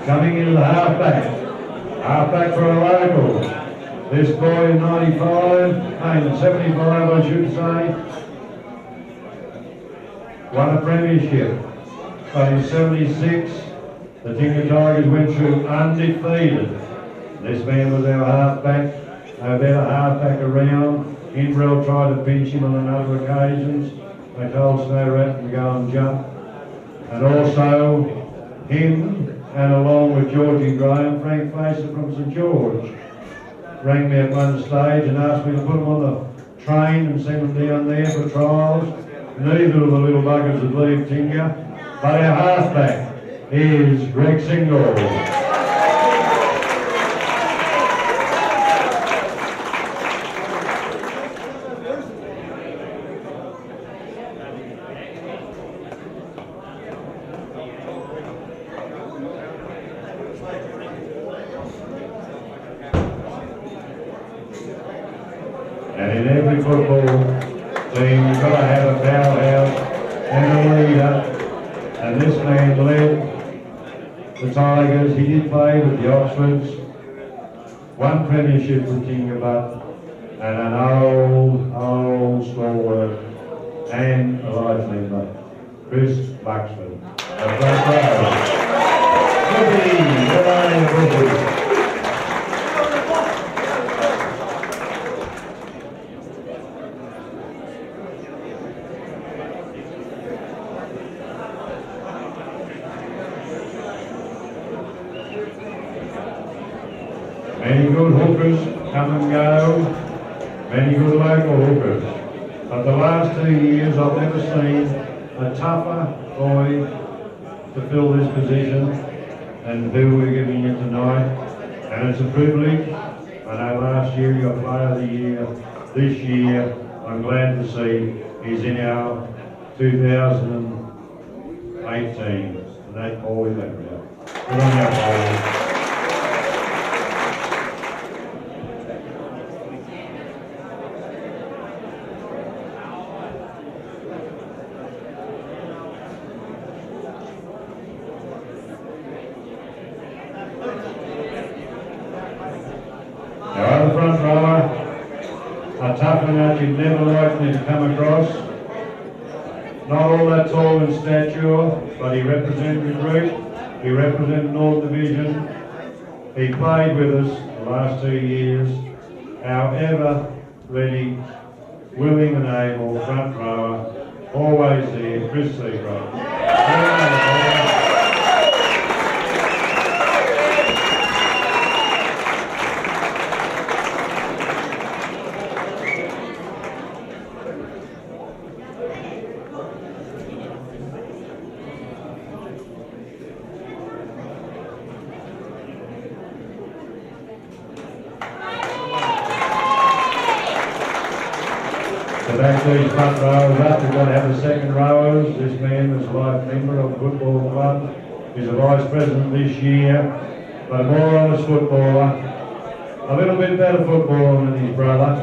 Coming into the halfback for a local. This boy in 75, I should say, won a premiership. But in 76, the Tingha Tigers went through undefeated. This man was our halfback, our better halfback around. Inbrell tried to pinch him on a number of occasions. They told Snow Rat to go and jump. And also him, and along with Georgie Graham, Frank Facer from St George, rang me at one stage and asked me to put them on the train and send them down there for trials. Neither of the little buggers would leave Tingha, but our halfback is Greg Single. And in every football team, you've got to have a powerhouse and a leader. And this man led the Tigers. He did play with the Oxfords, won premiership with Tingha, and an old stalwart and a life member, Chris Buxford. A front row. Rugby. Many good hookers come and go, many good local hookers. But the last 2 years I've never seen a tougher boy to fill this position than who we're giving you tonight. And it's a privilege. I know last year you got Player of the Year. This year I'm glad to see he's in our 2018. And that boy is that round. Good on you, boys. Our other front rower, a tough one that you'd never likely to come across. Not all that tall in stature, but he represented the group. He represented North Division. He played with us the last 2 years. Our ever ready, willing and able front rower, always there, Chris Seagrove. So back these front rowers up, we've got to have the second rowers. This man is a life member of the football club. He's a vice president this year, but a more honest footballer. A little bit better footballer than his brother.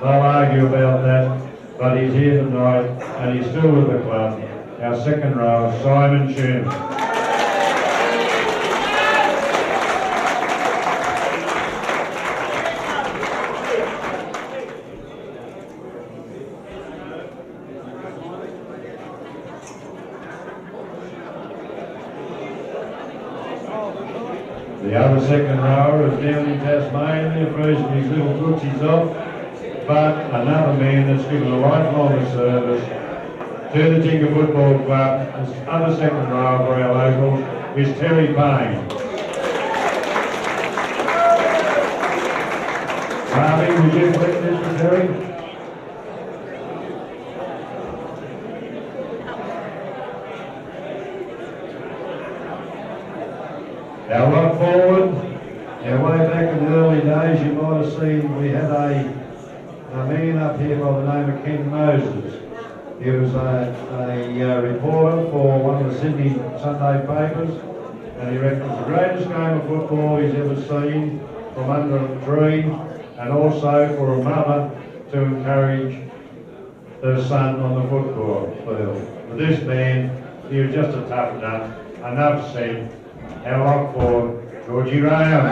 They'll argue about that, but he's here tonight and he's still with the club. Our second rower, Simon Sherman. The other second rower is down in Tasmania, freezing his little tootsies off, but another man that's given a lifelong service to the Tingha Football Club. This other second rower for our locals is Terry Payne. Terry, would you collect this for Terry? Our look forward, way back in the early days, you might have seen we had a man up here by the name of Ken Moses. He was a reporter for one of the Sydney Sunday papers, and he reckons the greatest game of football he's ever seen from under a tree, and also for a mother to encourage her son on the football field. But this man, he was just a tough nut. Enough said. Our lock for Georgie Graham.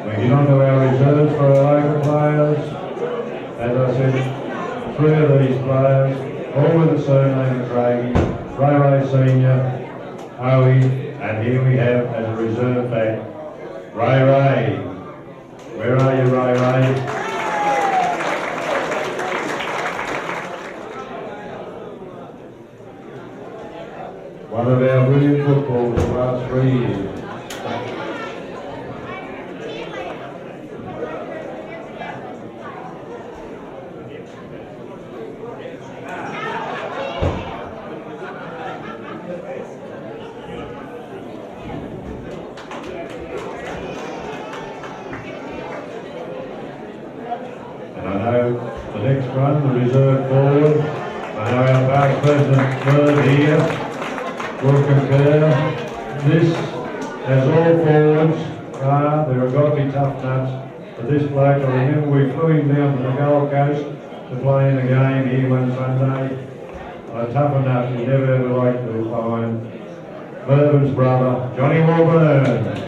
We get on to our reserves for our local players. As I said, 3 of these players, all with the surname of Craigie, Ray Senior, Howie, and here we have as a reserve back, Ray. Where are you, Ray? One of our brilliant footballers for the last 3 years. And I know the next one, the reserve forward, I know our past president Bird here will concur. This, as all forwards are, there have got to be tough nuts. But this bloke, I remember we flew him down to the Gold Coast to play in a game here one Sunday. Tough enough, you never ever like to find Mervin's brother, Johnny Warburton.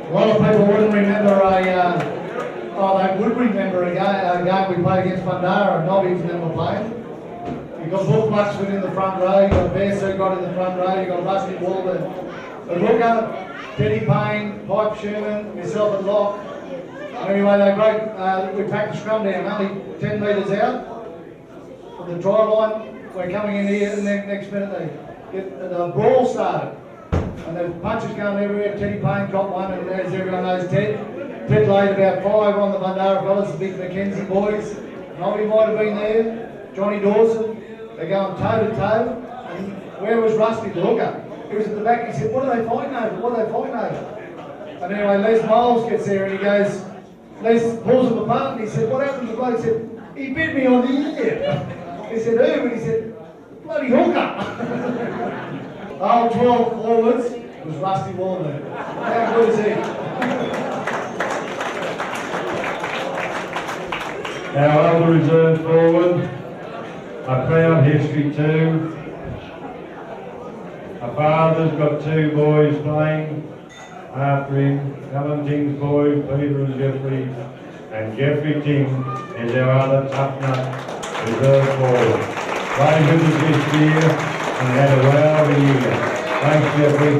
A lot of people wouldn't remember they would remember a game we played against Fundara and Nobbies and them were playing. You got Bull Bucks within the front row, you got Bear Sue got in the front row, you got Rusty Walden, the hooker, Teddy Payne, Pipe Sherman, myself and Locke. Anyway, they broke, we packed the scrum down, only 10 metres out from the try line. We're coming in here and then next minute they get the brawl started. And the punches going everywhere. Teddy Payne got one, and as everyone knows, Ted laid about 5 on the Bundara fellas, the big Mackenzie boys. Nobby might have been there. Johnny Dawson. They're going toe to toe. And where was Rusty, the hooker? He was at the back. He said, "What are they fighting over? What are they fighting over?" And anyway, Les Miles gets there and he goes, Les pulls them apart and he said, "What happened?" The bloke said, "He bit me on the ear." He said, "Who?" And he said, "Bloody hooker." The whole 12 forwards was Rusty Walden. How good is he? Our other reserve forward, a proud history too. A father's got 2 boys playing after him, Alan Ting's boys, Peter and Jeffrey. And Jeffrey Ting is our other tough nut reserve forward. Played with us this year and had a wow of a year. Thanks, Jeffrey.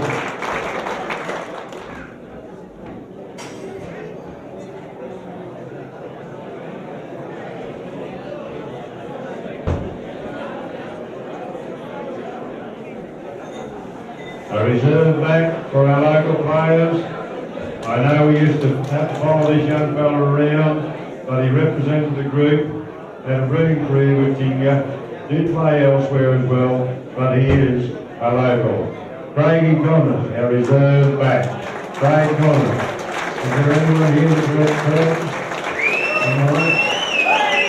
A reserve back for our local players. I know we used to have to follow this young fella around, but he represented the group, had a brilliant career with Tingha, did play elsewhere as well, but he is a local. Craigie Connors, our reserve back. Craig Connor. Is there anyone here that's red curtains? Anyone?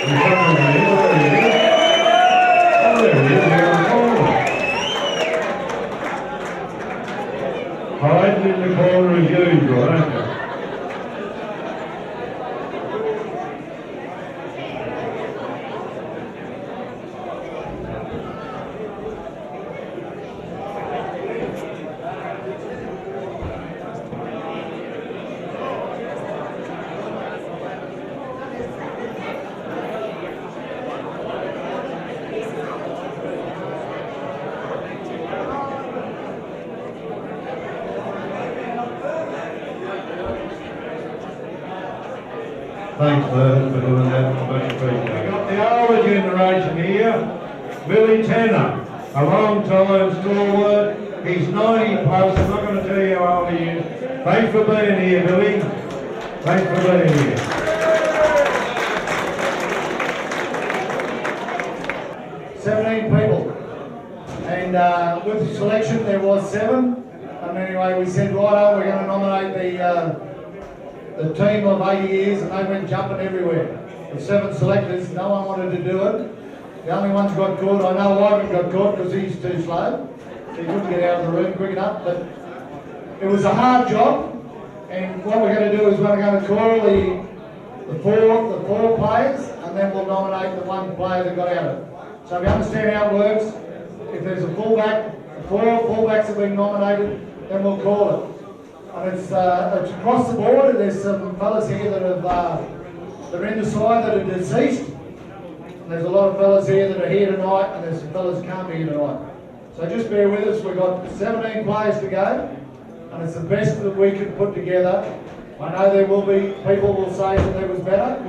There's someone here. Where are you? Oh, there he is, here on the corner. Hiding in the corner as usual, aren't you? Thanks, Bert, for doing that. Much appreciated. We've got the older generation here. Billy Tanner, a long-time stalwart. He's 90 plus. I'm not going to tell you how old he is. Thanks for being here, Billy. Thanks for being here. People, and with the selection there was 7, and anyway we said righto, we're going to nominate the team of 80 years, and they went jumping everywhere. The 7 selectors, no one wanted to do it. The only ones got caught, I know Ivan got caught because he's too slow. He couldn't get out of the room quick enough, but it was a hard job, and what we're going to do is we're going to call the four players, and then we'll nominate the 1 player that got out of it. So if you understand how it works, if there's a fullback, 4 fullbacks have been nominated, then we'll call it. And it's across the board. There's some fellas here that they're in the side that are deceased. And there's a lot of fellas here that are here tonight, and there's some fellas that can't be here tonight. So just bear with us. We've got 17 players to go, and it's the best that we can put together. I know there will be people will say that there was better,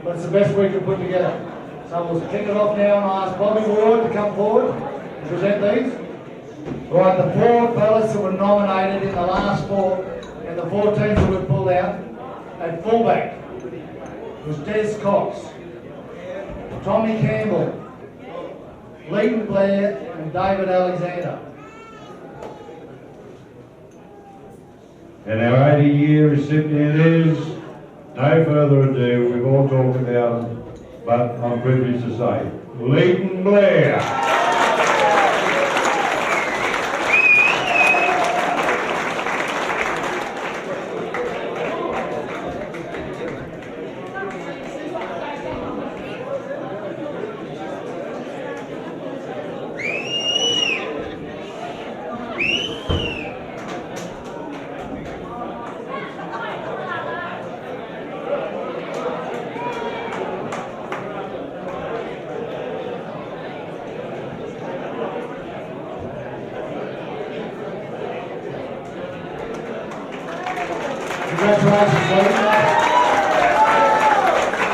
but it's the best we can put together. So we'll kick it off now and ask Bobby Ward to come forward and present these. Right, the 4 fellas that were nominated in the last 4, and the 4 teams that were pulled out, at fullback was Des Cox, Tommy Campbell, Leighton Blair, and David Alexander. And our 80-year recipient is, no further ado, we've all talked about him, but I'm privileged to say, Leighton Blair. Congratulations, Leighton.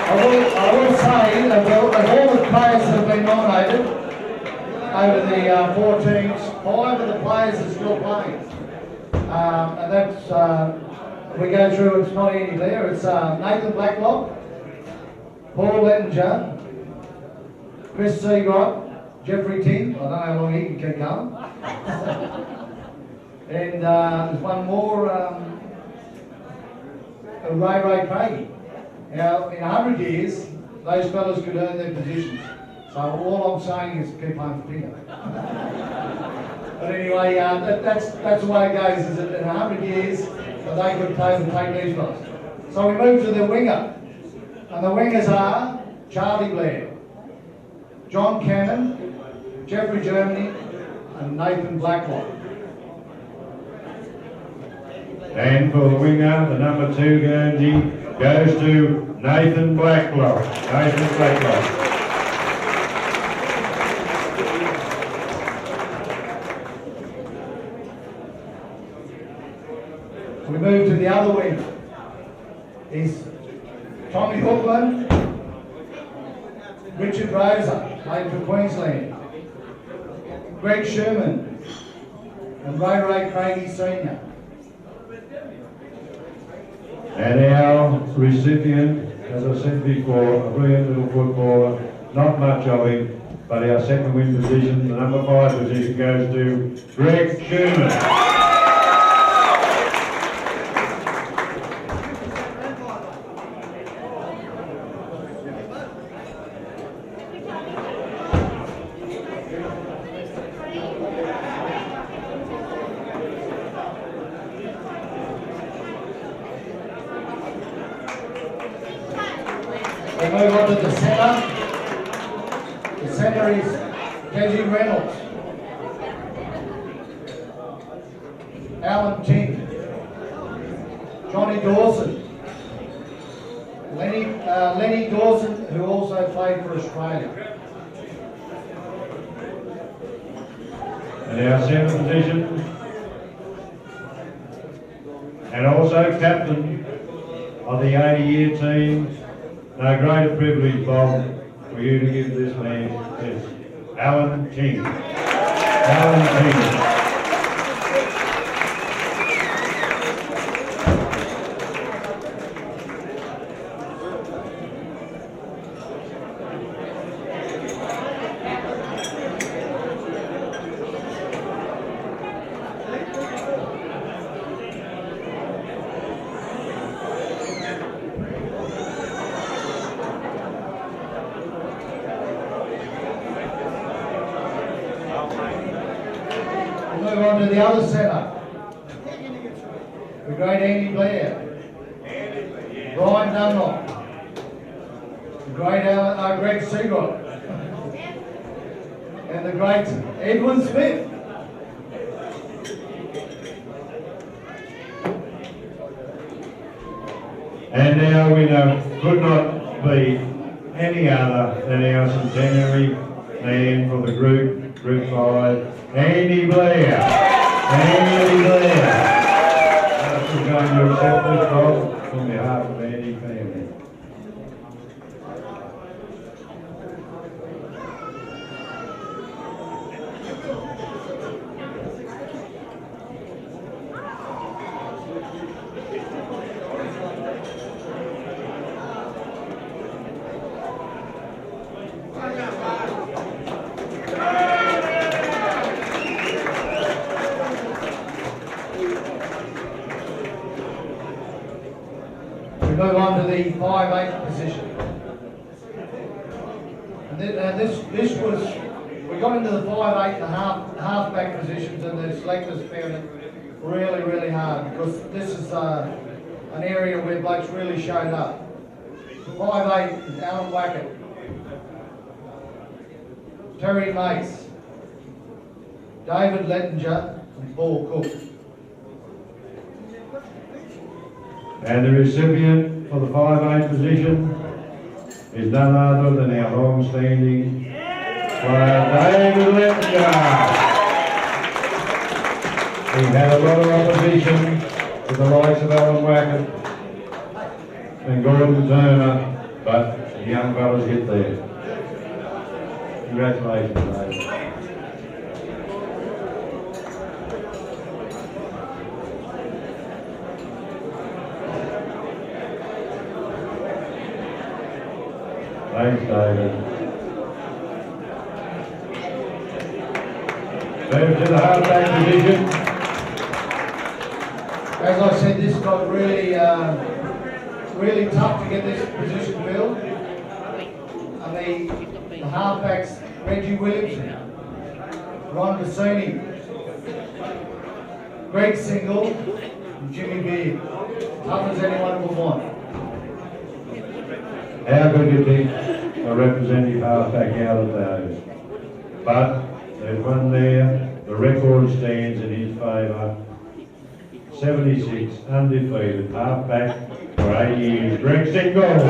I will say that of all the players that have been nominated over the 4 teams, 5 of the players are still playing. And that's, we go through, it's not Andy there, it's Nathan Blacklock, Paul Lettinger, Chris Seagrott, Jeffrey Ting, I don't know how long he can keep going. And there's one more, Ray Craigie. Now, in 100 years, those fellas could earn their positions. So all I'm saying is keep home for Tingha. But anyway, that's the way it goes, is that in 100 years, they could take these fellas. So we move to the winger. And the wingers are Charlie Blair, John Cannon, Jeffrey Germany, and Nathan Blacklock. And for the winger, the number 2 Guernsey goes to Nathan Blacklock. Nathan Blacklock. We move to the other wing. Is Tommy Hookman, Richard Rosa, played for Queensland, Greg Sherman, and Ray Craigie Sr. And our recipient, as I said before, a brilliant little footballer, not much of him, but our second win position, the number 5 position goes to Greg Sherman. move on to the centre. The centre is Desi Reynolds, Alan Ting, Johnny Dawson, Lenny Dawson, who also played for Australia. And our centre position, and also captain of the 80-year team. No greater privilege, Bob, for you to give this man this. Alan Ting. Alan Ting. Move on to the other centre. The great Andy Blair. Brian Dunlop. The great Greg Seagrove. And the great Edwin Smith. And our winner could not be any other than our centenary man for the Group 5, Andy Blair. Andy Blair. We're going to accept this role on behalf of Andy family. We move on to the 5'8" position. And this was, we got into the 5'8" and halfback positions, and the selectors found it really, really hard, because this is an area where blokes really showed up. 5'8" is Alan Wackett, Terry Mace, David Lettinger, and Paul Cook. And the recipient for the 5'8" position is none other than our long-standing player, David Lettinger. He had a lot of opposition with the likes of Alan Wackett and Gordon Turner, but the young fellas get there. Congratulations, David. Thanks, David. Move to the halfback position. As I said, this got really, really tough to get this position filled. And the halfbacks, Reggie Williamson, Ron Bassini, Greg Single, and Jimmy Beard. Tough as anyone would want. How good you think a representative halfback out of those? But there's one there, the record stands in his favour. 76 undefeated halfback for 8 years, Greg Single.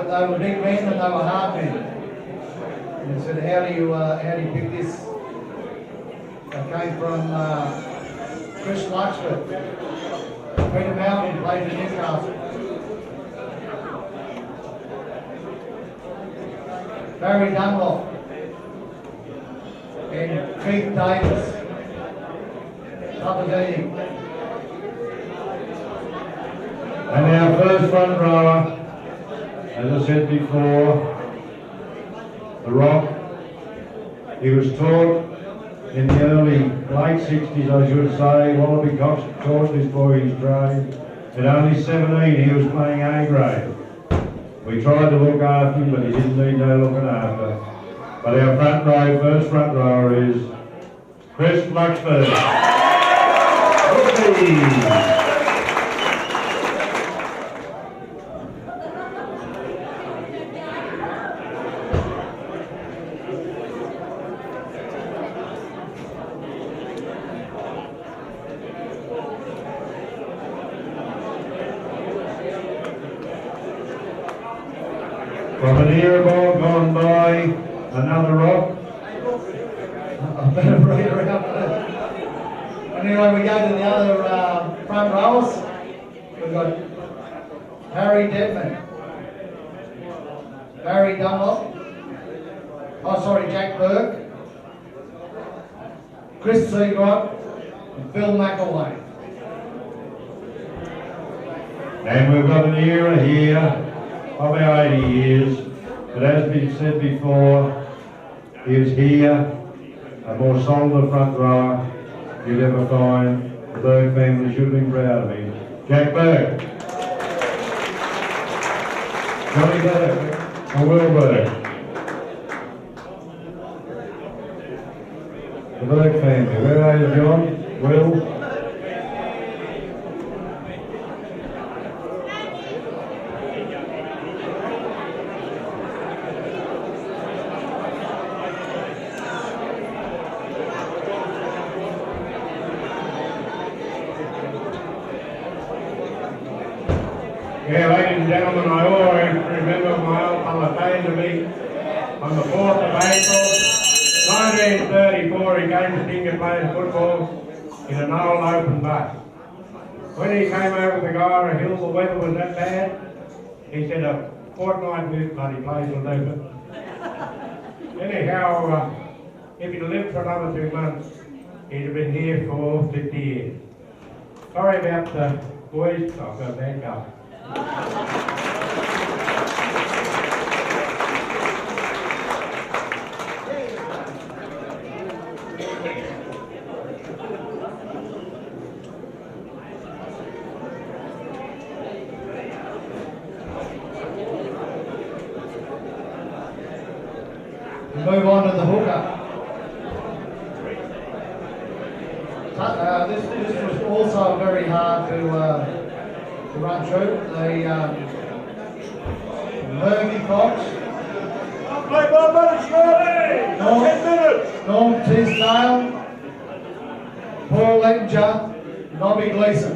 They were big men and they were hard men. And I said, how do you pick this? They came from Chris Luxford, Peter Mountain, played for Newcastle. Barry Dunlop and Tingha Tigers, representing. And our first front rower, as I said before, the Rock. He was taught in the late 60s, I should say. Wallaby Cox taught this boy his trade. At only 17, he was playing A grade. We tried to look after him, but he didn't need no looking after. But our first front rower is Chris Luxford. From an era ball gone by, another Rock. I better read around first. Anyway, we go to the other front rowers. We've got Harry Dedman, Barry Dunlop, Jack Burke, Chris Seagrott, and Phil McElwain. And we've got an era here of our 80 years, but as been said before, he is here, a more solid front rower you'd ever find. The Burke family should have been proud of him. Jack Burke. Johnny Burke, or Will Burke. The Burke family, where are you, John? Will? Yeah, ladies and gentlemen, I always remember my old fella came to me on the 4th of April, 1934. He came to Tingha playing football in an old open bus. When he came over the Gara Hill, the weather was that bad. He said a fortnight with bloody place will do it. Anyhow, if he'd lived for another 2 months, he'd have been here for 50 years. Sorry about the boys, I've got a bad guy. Move on to the hooker. This was also very hard to run through. Murphy Fox. Play 1 minute, Shirley! 10 minutes! Norm Tisdale. Paul Lettinger. Nobby Gleeson.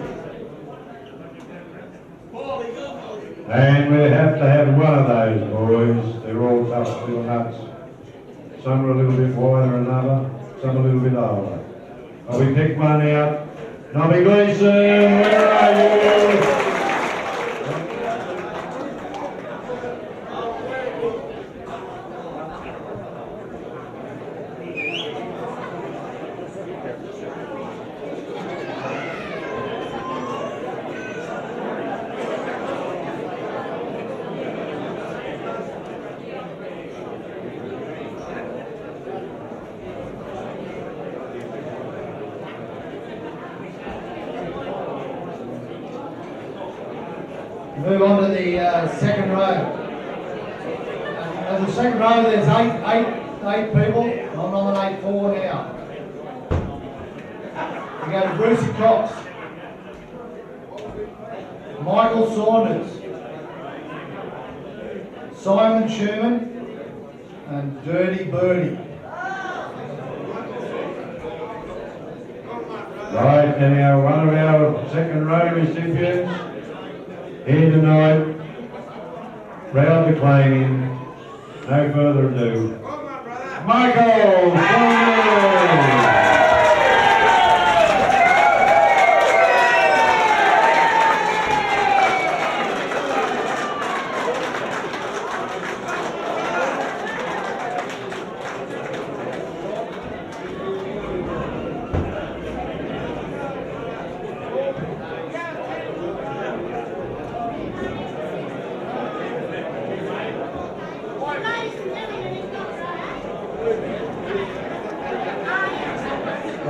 And we have to have one of those boys. They're all tough little nuts. Some are a little bit wider than others, some a little bit older. But we pick one out. Nobby Gleeson, where are you? Move on to the second row. At the second row, there's eight people. I'll nominate 4 now. We go to Brucey Cox, Michael Saunders, Simon Sherman, and Dirty Birdie. Right, and one of our second row recipients here tonight, proud to claim him. No further ado. Michael Saunders!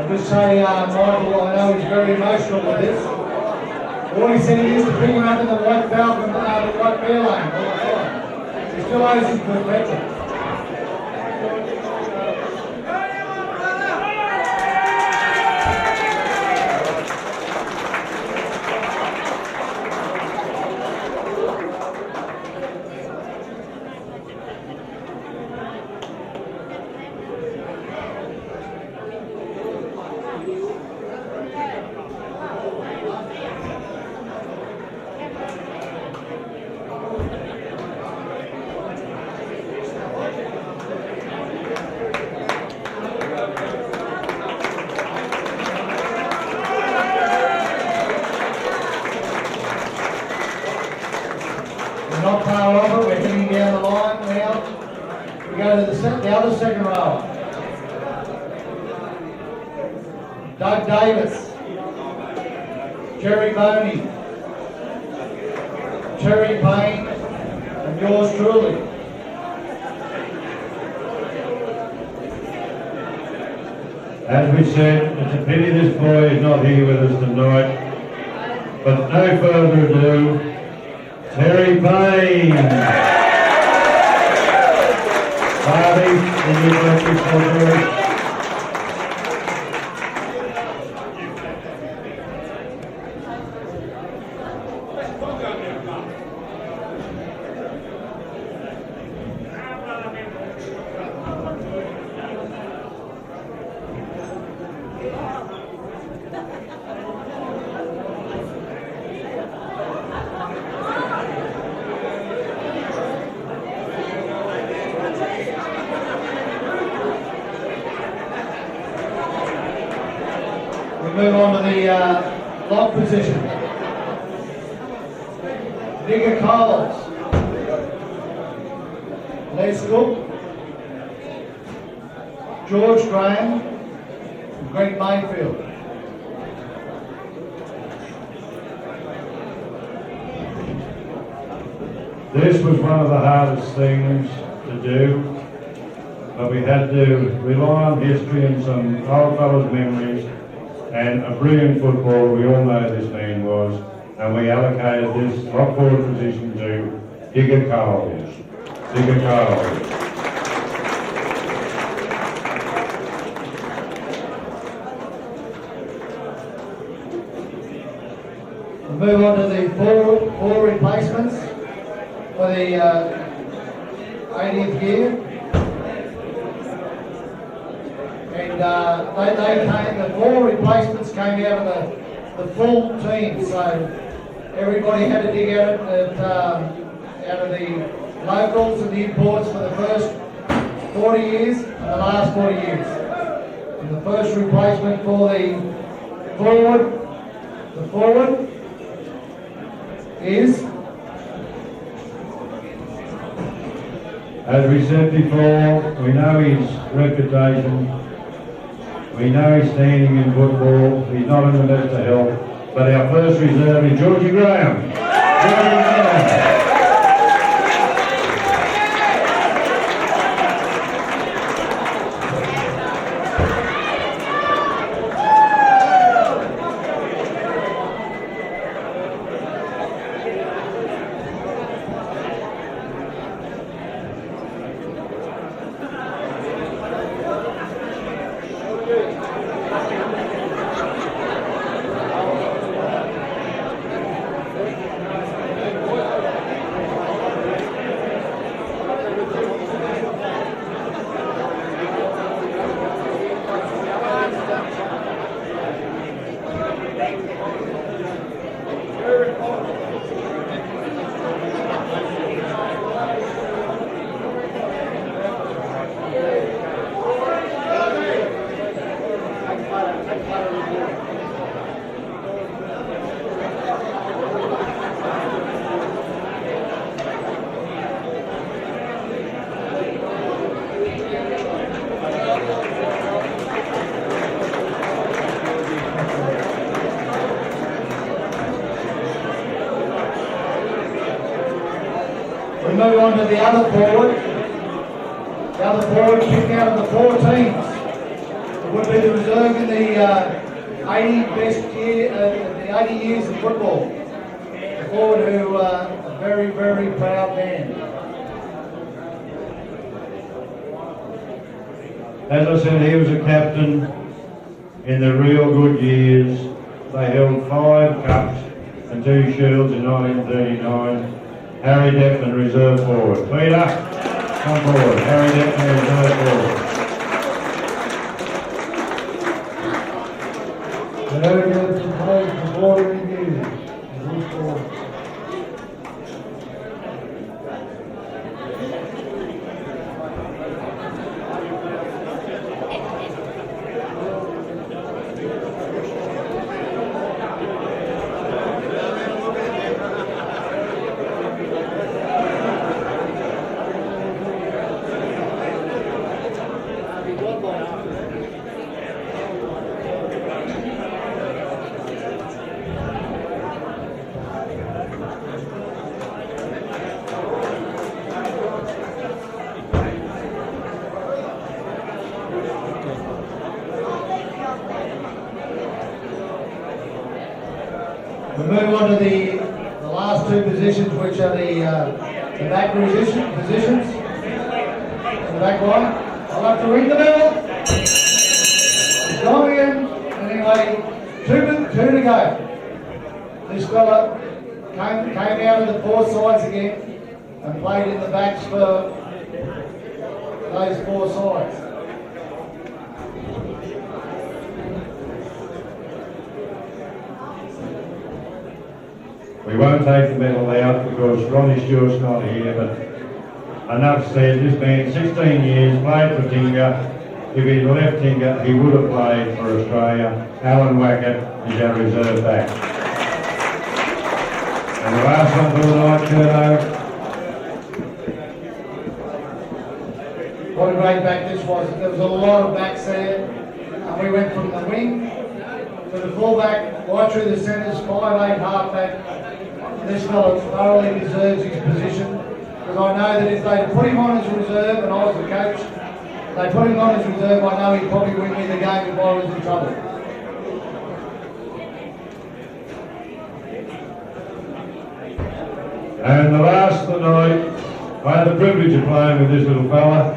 just say, Michael, I know he's very emotional with this. All he said he used to bring him up in the white falcon, the white bear lane all the time. He still owes his good veteran. We're not far off it, we're heading down the line now. We go to the other second row. Doug Davis, Jerry Boney, Terry Payne, and yours truly. As we said, it's a pity this boy is not here with us tonight. But no further ado, Terry Payne. Harvey, in your electric soldier. We move on to the lock position. Tingha Tigers, Les Cook, George Graham, and Greg Mayfield. This was one of the hardest things to do, but we had to rely on history and some old fellas' memories and a brilliant footballer we all know this man was, and we allocated this lock forward position to Tingha Tigers. Tingha Tigers. We move on to the four replacements for the 80th year. And the four replacements came out of the full team, so everybody had to dig out of the locals and the imports for the first 40 years and the last 40 years. And the first replacement for the forward is, as we said before, we know his reputation. We know he's standing in football. He's not in the best of health. But our first reserve is Georgie Graham. Georgie Graham. we move on to the other forward. The other forward picked out of the four teams. would be the reserve in the 80 years of football. A forward who a very, very proud man. As I said, he was a captain in the real good years. They held 5 cups and 2 shields in 1939. Harry Deppman, reserve forward. Peter, come forward. Harry Deppman, reserve forward. Harry Deppman plays for 40 years. He's forward. We move on to the last 2 positions, which are the back positions. The back line. I'll have to ring the bell. It's going in. Anyway, 2 to go. This fella came out of the 4 sides again and played in the backs for those 4 sides. We won't take the medal out because Ronnie Stewart's not here, but enough said. This man, 16 years, played for Tingha. If he'd left Tingha, he would have played for Australia. Alan Wackett is our reserve back. And the last one for the night, Curno. What a great back this was. There was a lot of backs there. And we went from the wing to the fullback, right through the centres, 5'8" halfback. This fellow thoroughly deserves his position, because I know that if they put him on as a reserve, and I was the coach, they put him on as reserve, I know he'd probably win me the game if I was in trouble. And the last of the night, I had the privilege of playing with this little fella.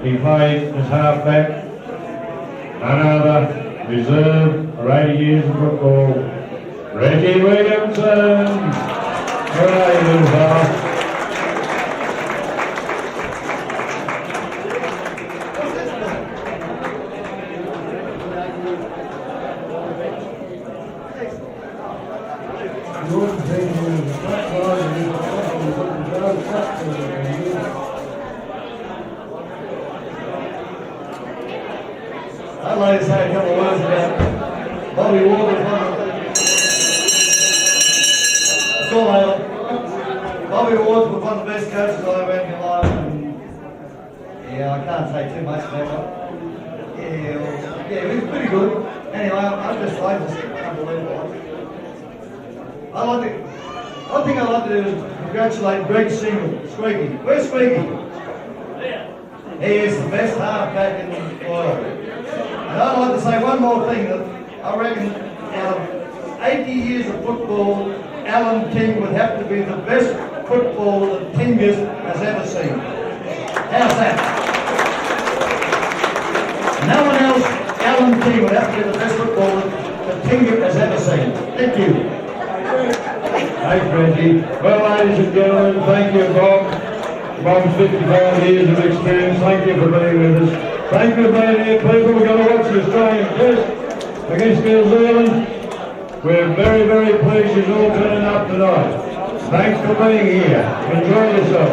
He played as halfback, none other, reserve for 80 years of football. Reggie Williamson! Hooray, little fella. I'd like to say a couple of words about Bobby Ward. Bobby Ward was one of the best coaches I ever had in my life, and yeah, I can't say too much about it. Yeah, he was pretty good. Anyway, I just unbelievable. I think I'd like to do is congratulate Greg Single, Squeaky. Where's Squeaky? He is the best halfback in the world. And I'd like to say one more thing, that I reckon out of 80 years of football, Alan King would have to be the best footballer that Tingha has ever seen. How's that? No one else, Alan King would have to be the best footballer that Tingha has ever seen. Thank you. Thanks, Reggie. Well, ladies and gentlemen, thank you, Bob. Bob's 55 years of experience. Thank you for being with us. Thank you for being here, people. We're going to watch the Australian Test against New Zealand. We're very, very pleased you're all turning up tonight. Thanks for being here. Enjoy yourself.